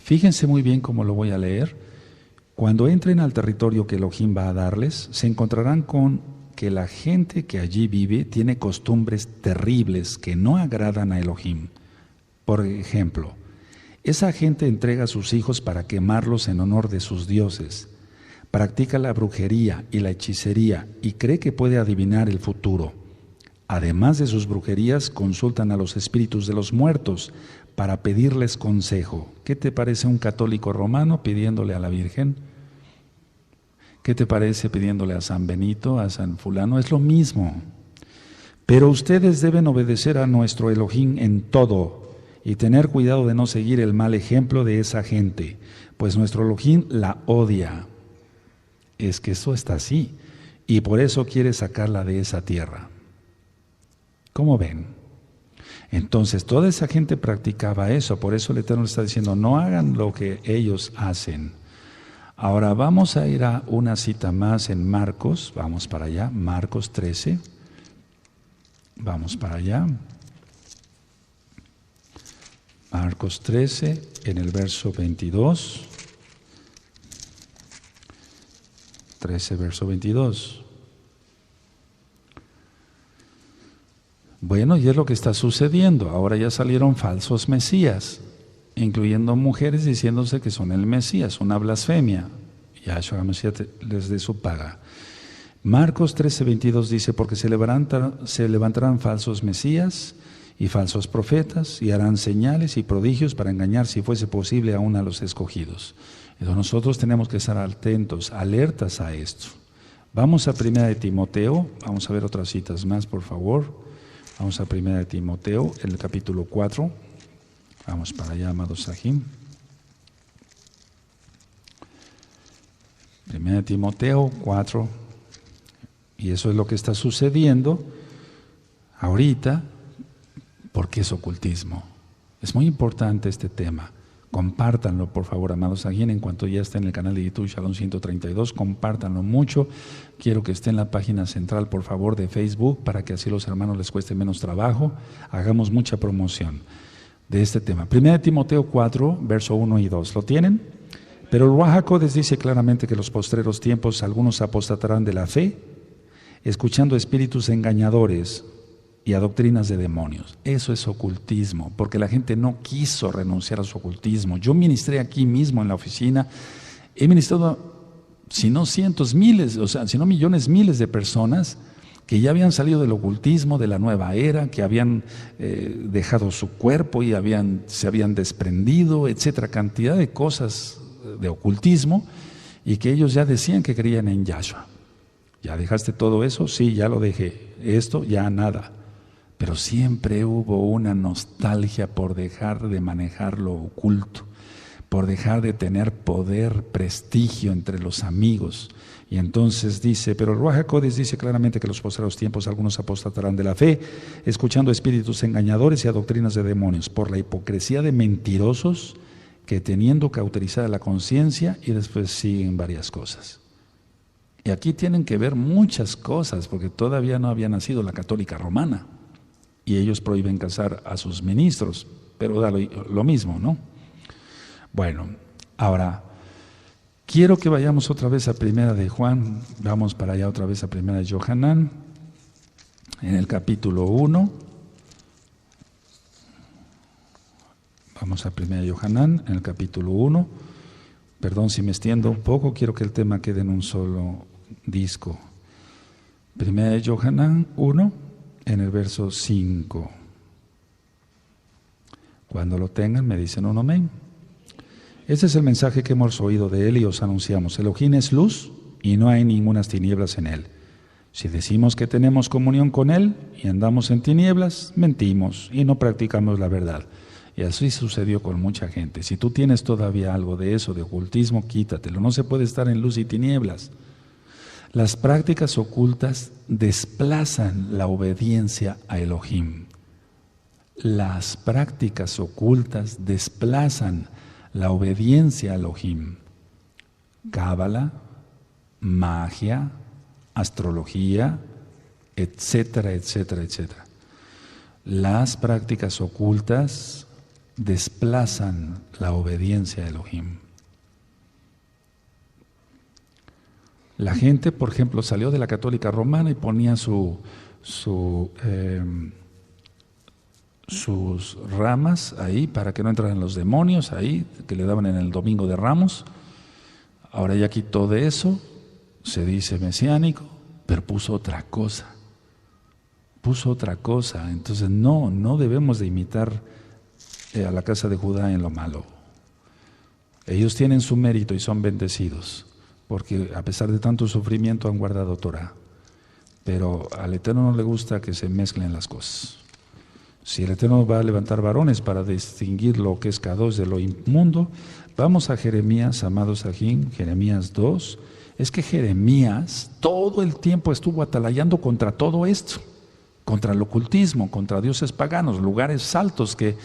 Fíjense muy bien cómo lo voy a leer. Cuando entren al territorio que Elohim va a darles, se encontrarán con que la gente que allí vive tiene costumbres terribles que no agradan a Elohim. Por ejemplo, esa gente entrega a sus hijos para quemarlos en honor de sus dioses, practica la brujería y la hechicería y cree que puede adivinar el futuro. Además de sus brujerías, consultan a los espíritus de los muertos para pedirles consejo. ¿Qué te parece un católico romano pidiéndole a la Virgen? ¿Qué te parece pidiéndole a San Benito, a San Fulano? Es lo mismo. Pero ustedes deben obedecer a nuestro Elohim en todo y tener cuidado de no seguir el mal ejemplo de esa gente, pues nuestro Elohim la odia. Es que eso está así, y por eso quiere sacarla de esa tierra. ¿Cómo ven? Entonces toda esa gente practicaba eso, por eso el Eterno está diciendo, no hagan lo que ellos hacen. Ahora vamos a ir a una cita más en Marcos, vamos para allá, Marcos 13, vamos para allá. Marcos 13, en el verso 22. 13, verso 22. Bueno, y es lo que está sucediendo. Ahora ya salieron falsos mesías, incluyendo mujeres diciéndose que son el Mesías, una blasfemia. Yahshua HaMashiach les dé su paga. Marcos 13, 22 dice, porque se levantarán falsos mesías y falsos profetas y harán señales y prodigios para engañar, si fuese posible, aún a los escogidos. Entonces nosotros tenemos que estar atentos, alertas a esto. Vamos a 1 de Timoteo, vamos a ver otras citas más, por favor. Vamos a 1 de Timoteo, el capítulo 4. Vamos para allá, amados Sahim. 1 de Timoteo 4. Y eso es lo que está sucediendo ahorita, porque es ocultismo. Es muy importante este tema. Compártanlo, por favor, amados Sahim, en cuanto ya esté en el canal de YouTube Shalom 132, compártanlo mucho. Quiero que esté en la página central, por favor, de Facebook, para que así los hermanos les cueste menos trabajo. Hagamos mucha promoción de este tema. 1 Timoteo 4, verso 1 y 2. ¿Lo tienen? Pero el Ruach HaKodesh dice claramente que en los postreros tiempos algunos apostatarán de la fe, escuchando espíritus engañadores y a doctrinas de demonios. Eso es ocultismo, porque la gente no quiso renunciar a su ocultismo. Yo ministré aquí mismo en la oficina, he ministrado, si no cientos, miles, o sea, si no millones, miles de personas que ya habían salido del ocultismo, de la nueva era, que habían dejado su cuerpo y se habían desprendido, etcétera, cantidad de cosas de ocultismo, y que ellos ya decían que creían en Yahshua. ¿Ya dejaste todo eso? Sí, ya lo dejé. Esto, ya nada. Pero siempre hubo una nostalgia por dejar de manejar lo oculto, por dejar de tener poder, prestigio entre los amigos. Y entonces dice, pero el Ruach HaKodesh dice claramente que en los postreros tiempos algunos apostatarán de la fe, escuchando espíritus engañadores y a doctrinas de demonios, por la hipocresía de mentirosos que teniendo cauterizada la conciencia y después siguen varias cosas. Y aquí tienen que ver muchas cosas, porque todavía no había nacido la católica romana. Y ellos prohíben casar a sus ministros, pero da lo mismo, ¿no? Bueno, ahora, quiero que vayamos otra vez a 1 de Juan, vamos para allá otra vez a 1 de Yohanan, en el capítulo 1. Vamos a 1 de Yohanan, en el capítulo 1. Perdón si me extiendo un poco, quiero que el tema quede en un solo disco. 1 de Yohanan 1. En el verso 5. Cuando lo tengan, me dicen un amén. Este es el mensaje que hemos oído de él y os anunciamos. Elohim es luz y no hay ningunas tinieblas en él. Si decimos que tenemos comunión con él y andamos en tinieblas, mentimos y no practicamos la verdad. Y así sucedió con mucha gente. Si tú tienes todavía algo de eso, de ocultismo, quítatelo. No se puede estar en luz y tinieblas. Las prácticas ocultas desplazan la obediencia a Elohim. Las prácticas ocultas desplazan la obediencia a Elohim. Cábala, magia, astrología, etcétera, etcétera, etcétera. Las prácticas ocultas desplazan la obediencia a Elohim. La gente, por ejemplo, salió de la católica romana y ponía sus ramas ahí para que no entraran los demonios ahí, que le daban en el domingo de Ramos. Ahora ya quitó de eso, se dice mesiánico, pero puso otra cosa. Entonces no debemos de imitar a la casa de Judá en lo malo. Ellos tienen su mérito y son bendecidos, porque a pesar de tanto sufrimiento han guardado Torah. Pero al Eterno no le gusta que se mezclen las cosas. Si el Eterno va a levantar varones para distinguir lo que es Kadosh de lo inmundo, vamos a Jeremías, amados Sahim, Jeremías 2. Es que Jeremías todo el tiempo estuvo atalayando contra todo esto, contra el ocultismo, contra dioses paganos, lugares altos que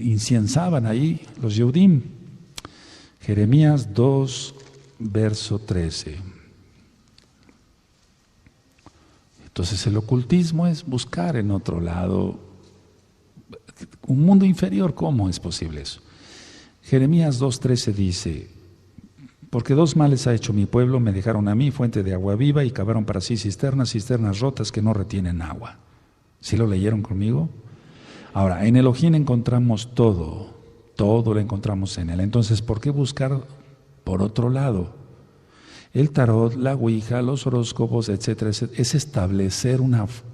inciensaban ahí los Yehudim. Jeremías 2, verso 13. Entonces el ocultismo es buscar en otro lado un mundo inferior. ¿Cómo es posible eso? Jeremías 2:13 dice, Porque dos males ha hecho mi pueblo, me dejaron a mí fuente de agua viva y cavaron para sí cisternas, cisternas rotas que no retienen agua. ¿Sí lo leyeron conmigo? Ahora, en Elohim encontramos todo lo encontramos en él. Entonces, ¿por qué buscar por otro lado? El tarot, la ouija, los horóscopos, etcétera, es establecer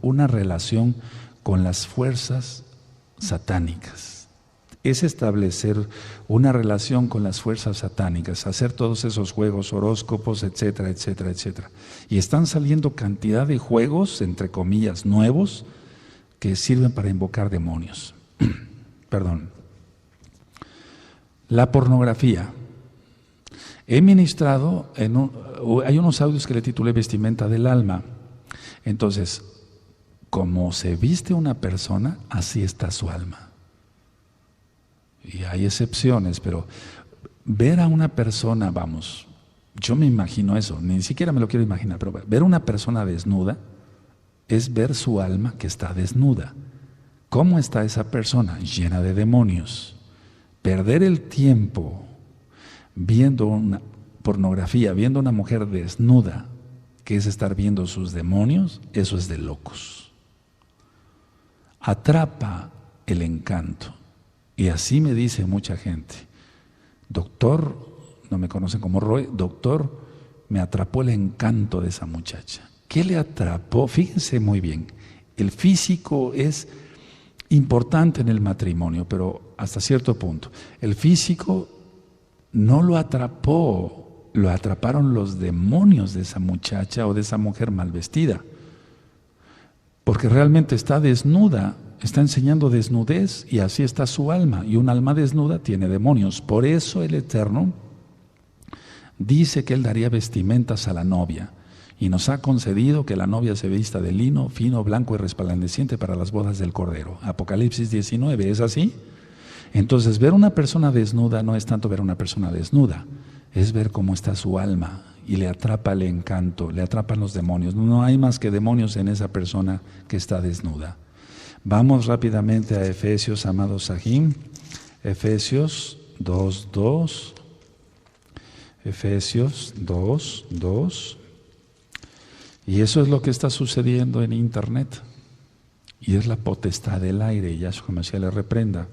una relación con las fuerzas satánicas. Es establecer una relación con las fuerzas satánicas, hacer todos esos juegos, horóscopos, etcétera, etcétera, etcétera. Y están saliendo cantidad de juegos, entre comillas, nuevos, que sirven para invocar demonios. Perdón. La pornografía. He ministrado, hay unos audios que le titulé Vestimenta del Alma. Entonces, como se viste una persona, así está su alma. Y hay excepciones, pero ver a una persona, vamos, yo me imagino eso, ni siquiera me lo quiero imaginar, pero ver a una persona desnuda es ver su alma que está desnuda. ¿Cómo está esa persona? Llena de demonios. Perder el tiempo viendo una pornografía, viendo una mujer desnuda, que es estar viendo sus demonios, eso es de locos. Atrapa el encanto. Y así me dice mucha gente, doctor, no me conocen como Roy, doctor, me atrapó el encanto de esa muchacha. ¿Qué le atrapó? Fíjense muy bien, el físico es importante en el matrimonio, pero hasta cierto punto. El físico no lo atrapó, lo atraparon los demonios de esa muchacha o de esa mujer mal vestida, porque realmente está desnuda. Está enseñando desnudez y así está su alma. Y un alma desnuda tiene demonios. Por eso el Eterno dice que Él daría vestimentas a la novia. Y nos ha concedido que la novia se vista de lino, fino, blanco y resplandeciente para las bodas del Cordero. Apocalipsis 19, ¿es así? Entonces ver una persona desnuda no es tanto ver una persona desnuda, es ver cómo está su alma. Y le atrapa el encanto, le atrapan los demonios. No hay más que demonios en esa persona que está desnuda. Vamos rápidamente a Efesios, amados Sahim. Efesios 2:2. Efesios 2:2. Y eso es lo que está sucediendo en internet. Y es la potestad del aire. Yahshua Mashiach le reprenda.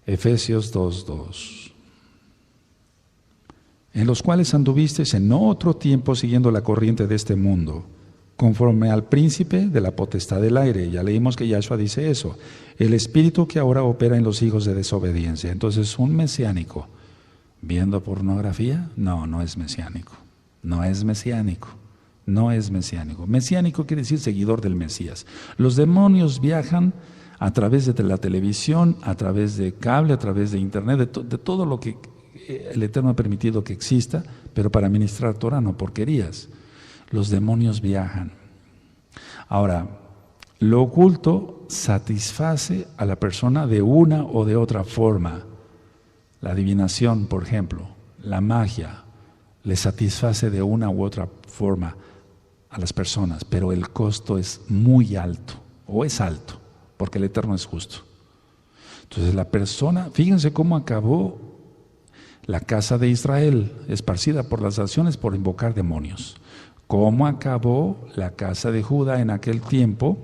Efesios 2:2. En los cuales anduvisteis en otro tiempo siguiendo la corriente de este mundo, conforme al príncipe de la potestad del aire. Ya leímos que Yahshua dice eso. El espíritu que ahora opera en los hijos de desobediencia. Entonces, un mesiánico viendo pornografía, no es mesiánico. No es mesiánico. No es mesiánico. Mesiánico quiere decir seguidor del Mesías. Los demonios viajan a través de la televisión, a través de cable, a través de internet, de todo lo que el Eterno ha permitido que exista, pero para ministrar Torah, no porquerías. Los demonios viajan. Ahora, lo oculto satisface a la persona de una o de otra forma. La adivinación, por ejemplo, la magia, le satisface de una u otra forma a las personas, pero el costo es muy alto, o es alto, porque el Eterno es justo. Entonces la persona, fíjense cómo acabó la casa de Israel, esparcida por las naciones por invocar demonios. ¿Cómo acabó la casa de Judá en aquel tiempo,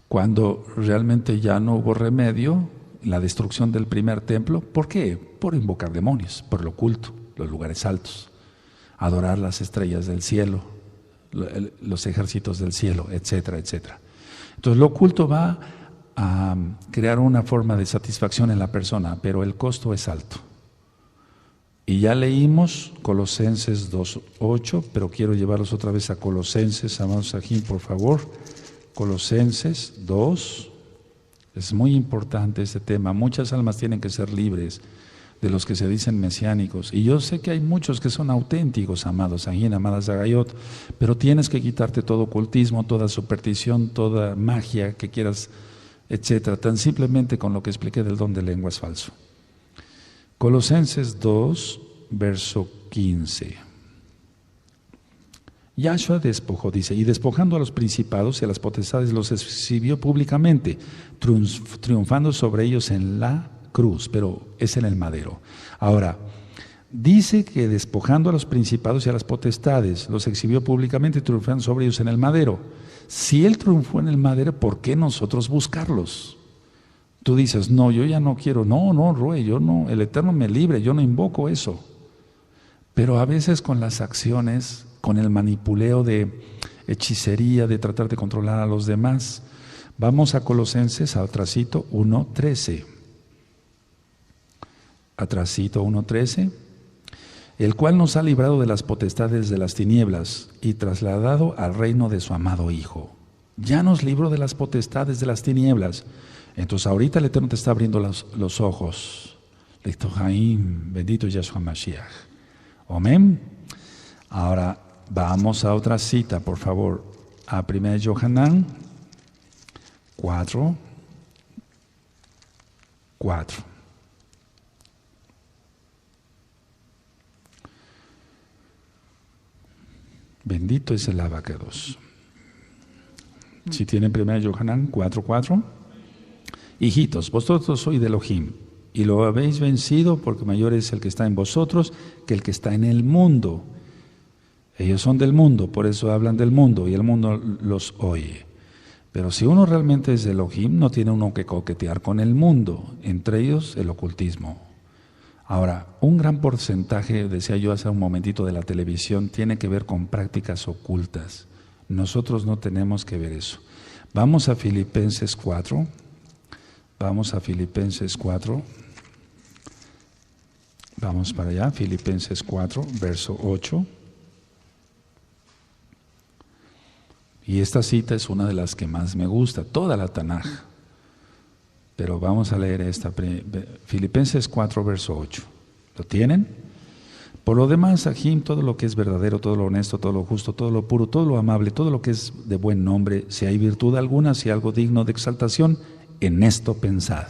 cuando realmente ya no hubo remedio, la destrucción del primer templo? ¿Por qué? Por invocar demonios, por lo oculto, los lugares altos, adorar las estrellas del cielo, los ejércitos del cielo, etcétera, etcétera. Entonces lo oculto va a crear una forma de satisfacción en la persona, pero el costo es alto. Y ya leímos Colosenses 2:8, pero quiero llevarlos otra vez a Colosenses, amados Sahim, por favor. Colosenses 2, es muy importante este tema. Muchas almas tienen que ser libres de los que se dicen mesiánicos. Y yo sé que hay muchos que son auténticos, amados Sahim, amadas Zagayot, pero tienes que quitarte todo ocultismo, toda superstición, toda magia que quieras, etcétera, tan simplemente con lo que expliqué del don de lengua es falso. Colosenses 2, verso 15. Yahshua despojó, dice, y despojando a los principados y a las potestades los exhibió públicamente, triunfando sobre ellos en la cruz, pero es en el madero. Ahora, dice que despojando a los principados y a las potestades, los exhibió públicamente, triunfando sobre ellos en el madero. Si Él triunfó en el madero, ¿por qué nosotros buscarlos? Tú dices, no, yo ya no quiero, no, Rue, yo no, el Eterno me libre, yo no invoco eso. Pero a veces con las acciones, con el manipuleo de hechicería, de tratar de controlar a los demás. Vamos a Colosenses, atrasito 1:13. Atrasito 1:13. El cual nos ha librado de las potestades de las tinieblas y trasladado al reino de su amado Hijo. Ya nos libró de las potestades de las tinieblas. Entonces ahorita el Eterno te está abriendo los ojos. Bendito Yahshua Mashiach. Amén. Ahora vamos a otra cita, por favor. A 1 Yohanan 4:4. Bendito es el abacados. Si tienen 1 Yohanan 4:4. Hijitos, vosotros sois de Elohim, y lo habéis vencido, porque mayor es el que está en vosotros que el que está en el mundo. Ellos son del mundo, por eso hablan del mundo, y el mundo los oye. Pero si uno realmente es de Elohim, no tiene uno que coquetear con el mundo, entre ellos el ocultismo. Ahora, un gran porcentaje, decía yo hace un momentito, de la televisión tiene que ver con prácticas ocultas. Nosotros no tenemos que ver eso. Vamos a Filipenses 4. Vamos a Filipenses 4. Vamos para allá, Filipenses 4, verso 8. Y esta cita es una de las que más me gusta, toda la Tanaj. Pero vamos a leer esta, Filipenses 4, verso 8. ¿Lo tienen? Por lo demás, Ajim, todo lo que es verdadero, todo lo honesto, todo lo justo, todo lo puro, todo lo amable, todo lo que es de buen nombre, si hay virtud alguna, si hay algo digno de exaltación, en esto pensad.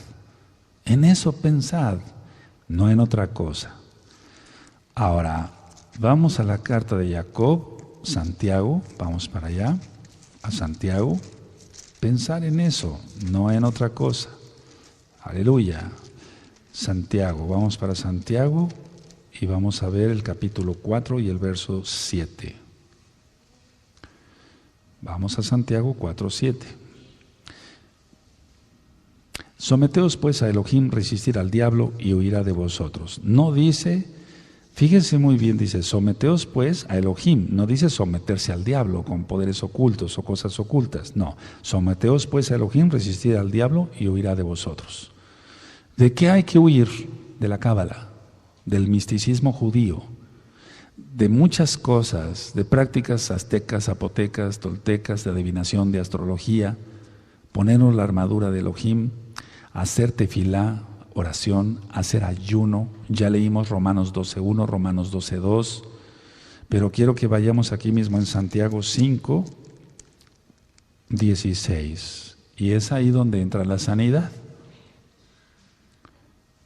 En eso pensad, no en otra cosa. Ahora, vamos a la carta de Jacob, Santiago, vamos para allá, a Santiago. Pensar en eso, no en otra cosa. Aleluya. Santiago, vamos para Santiago y vamos a ver el capítulo 4 y el verso 7. Vamos a Santiago 4:7. Someteos pues a Elohim, resistir al diablo y huirá de vosotros. No dice, fíjense muy bien, dice, someteos pues a Elohim. No dice someterse al diablo con poderes ocultos o cosas ocultas. No, someteos pues a Elohim, resistir al diablo y huirá de vosotros. ¿De qué hay que huir? De la cábala, del misticismo judío, de muchas cosas, de prácticas aztecas, zapotecas, toltecas, de adivinación, de astrología, ponernos la armadura de Elohim, hacer tefilá, oración, hacer ayuno. Ya leímos Romanos 12:1, Romanos 12:2, pero quiero que vayamos aquí mismo en Santiago 5:16, y es ahí donde entra la sanidad.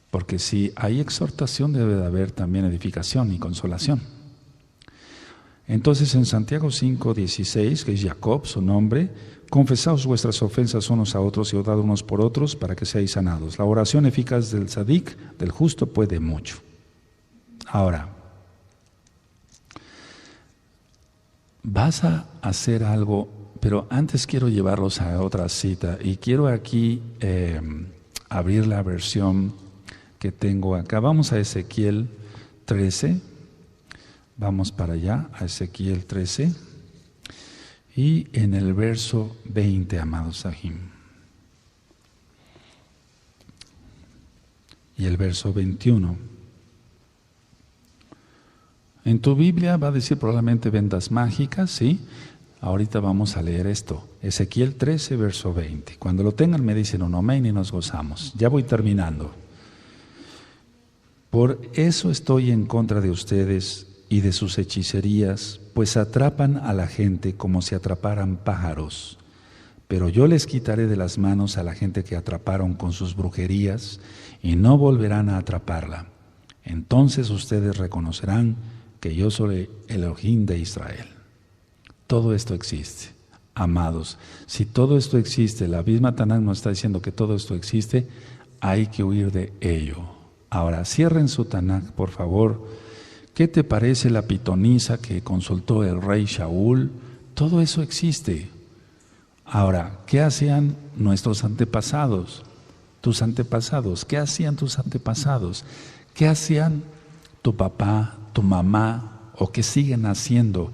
Porque si hay exhortación, debe de haber también edificación y consolación. Entonces en Santiago 5:16, que es Jacob, su nombre, confesaos vuestras ofensas unos a otros y orad unos por otros para que seáis sanados. La oración eficaz del tzadik, del justo, puede mucho. Ahora, vas a hacer algo, pero antes quiero llevarlos a otra cita y quiero aquí abrir la versión que tengo acá. Vamos a Ezequiel 13. Vamos para allá, a Ezequiel 13. Y en el verso 20, amados Sahim. Y el verso 21. En tu Biblia va a decir probablemente vendas mágicas, ¿sí? Ahorita vamos a leer esto. Ezequiel 13, verso 20. Cuando lo tengan me dicen un amén y nos gozamos. Ya voy terminando. Por eso estoy en contra de ustedes y de sus hechicerías, pues atrapan a la gente como si atraparan pájaros. Pero yo les quitaré de las manos a la gente que atraparon con sus brujerías y no volverán a atraparla. Entonces ustedes reconocerán que yo soy el Elohim de Israel. Todo esto existe. Amados, si todo esto existe, la misma Tanaj nos está diciendo que todo esto existe, hay que huir de ello. Ahora, cierren su Tanaj, por favor. ¿Qué te parece la pitonisa que consultó el rey Shaul? Todo eso existe. Ahora, ¿qué hacían nuestros antepasados? Tus antepasados, ¿qué hacían tus antepasados? ¿Qué hacían tu papá, tu mamá o qué siguen haciendo?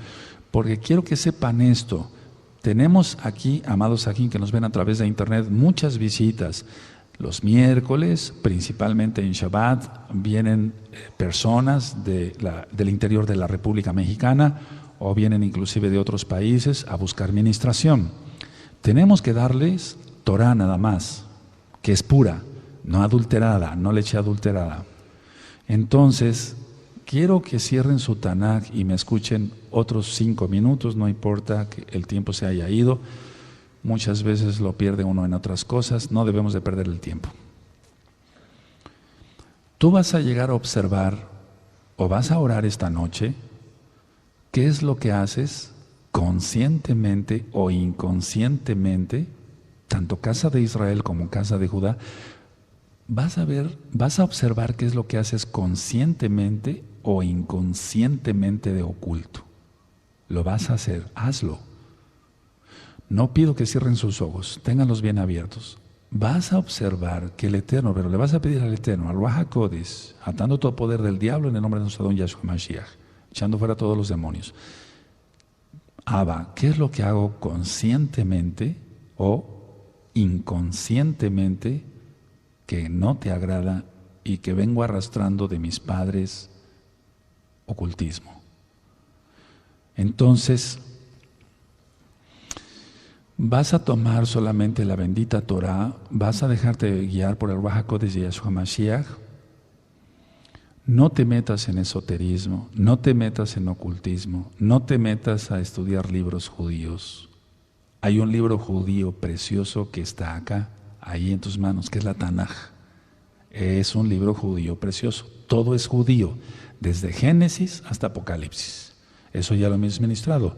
Porque quiero que sepan esto. Tenemos aquí, amados aquí que nos ven a través de internet, muchas visitas. Los miércoles, principalmente en Shabbat, vienen personas del interior de la República Mexicana o vienen inclusive de otros países a buscar ministración. Tenemos que darles Torah nada más, que es pura, no adulterada, no leche adulterada. Entonces, quiero que cierren su Tanaj y me escuchen otros 5 minutos, no importa que el tiempo se haya ido. Muchas veces lo pierde uno en otras cosas, no debemos de perder el tiempo. Tú vas a llegar a observar o vas a orar esta noche, ¿qué es lo que haces conscientemente o inconscientemente, tanto casa de Israel como casa de Judá? Vas a observar qué es lo que haces conscientemente o inconscientemente de oculto. Lo vas a hacer, hazlo. No pido que cierren sus ojos, ténganlos bien abiertos. Vas a observar que el Eterno, pero le vas a pedir al Eterno, al Ruach HaKodesh, atando todo poder del diablo en el nombre de nuestro Adón Yahshua Mashiach, echando fuera todos los demonios. Abba, ¿qué es lo que hago conscientemente o inconscientemente que no te agrada y que vengo arrastrando de mis padres ocultismo? Entonces, vas a tomar solamente la bendita Torah, vas a dejarte guiar por el Ruach HaKodesh de Yahshua Mashiach. No te metas en esoterismo, no te metas en ocultismo, no te metas a estudiar libros judíos. Hay un libro judío precioso que está acá, ahí en tus manos, que es la Tanaj. Es un libro judío precioso, todo es judío, desde Génesis hasta Apocalipsis. Eso ya lo hemos ministrado.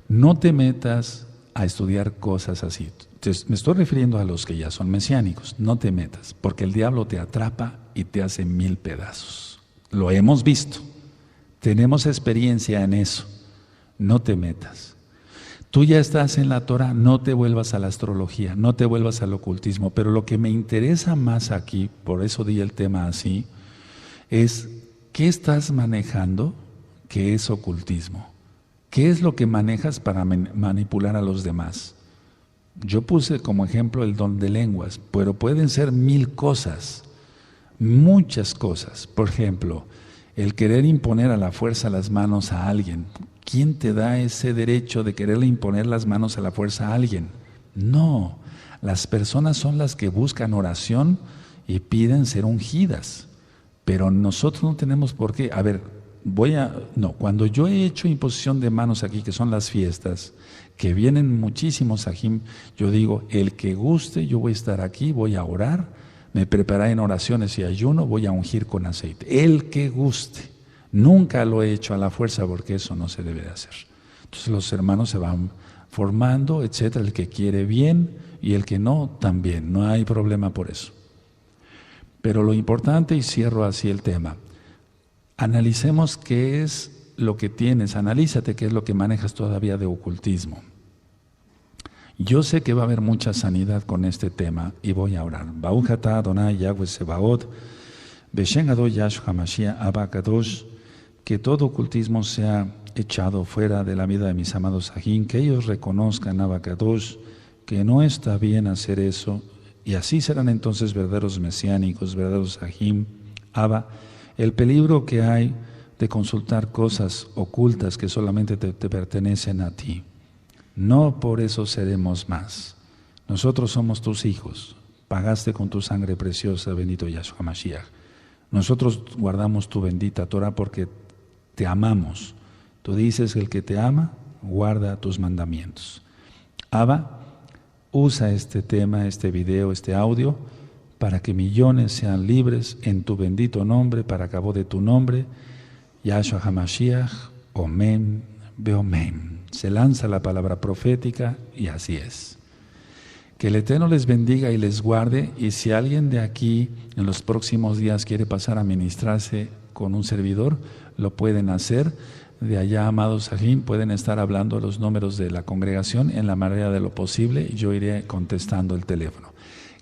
No te metas a estudiar cosas así. Me estoy refiriendo a los que ya son mesiánicos. No te metas, porque el diablo te atrapa y te hace 1000 pedazos. Lo hemos visto. Tenemos experiencia en eso. No te metas. Tú ya estás en la Torah, no te vuelvas a la astrología, no te vuelvas al ocultismo. Pero lo que me interesa más aquí, por eso di el tema así, es ¿qué estás manejando que es ocultismo? ¿Qué es lo que manejas para manipular a los demás? Yo puse como ejemplo el don de lenguas, pero pueden ser 1000 cosas, muchas cosas. Por ejemplo, el querer imponer a la fuerza las manos a alguien. ¿Quién te da ese derecho de quererle imponer las manos a la fuerza a alguien? No, las personas son las que buscan oración y piden ser ungidas, pero nosotros no tenemos por qué. A ver, cuando yo he hecho imposición de manos aquí, que son las fiestas, que vienen muchísimos ajim, yo digo, el que guste, yo voy a estar aquí, voy a orar, me prepararé en oraciones y ayuno, voy a ungir con aceite. El que guste. Nunca lo he hecho a la fuerza porque eso no se debe de hacer. Entonces los hermanos se van formando, etcétera, el que quiere bien y el que no, también. No hay problema por eso. Pero lo importante, y cierro así el tema, analicemos qué es lo que tienes, analízate qué es lo que manejas todavía de ocultismo. Yo sé que va a haber mucha sanidad con este tema y voy a orar. Baruch atah Adonai Yahweh Sebaot, Beshem Adonai Yahshua Mashiach Abba Kadosh, que todo ocultismo sea echado fuera de la vida de mis amados Ajim, que ellos reconozcan Abba Kadosh, que no está bien hacer eso, y así serán entonces verdaderos mesiánicos, verdaderos Ajim. Abba, el peligro que hay de consultar cosas ocultas que solamente te pertenecen a ti. No por eso seremos más. Nosotros somos tus hijos. Pagaste con tu sangre preciosa, bendito Yahshua Mashiach. Nosotros guardamos tu bendita Torah porque te amamos. Tú dices que el que te ama, guarda tus mandamientos. Abba, usa este tema, este video, este audio, para que millones sean libres en tu bendito nombre, para cabo de tu nombre, Yahshua HaMashiach, Omen, Beomen. Se lanza la palabra profética y así es. Que el Eterno les bendiga y les guarde. Y si alguien de aquí en los próximos días quiere pasar a ministrarse con un servidor, lo pueden hacer. De allá, amados Sahim, pueden estar hablando los números de la congregación en la manera de lo posible y yo iré contestando el teléfono.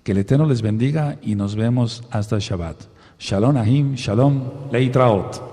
Que el Eterno les bendiga y nos vemos hasta Shabbat. Shalom Ahim, Shalom Leitraot.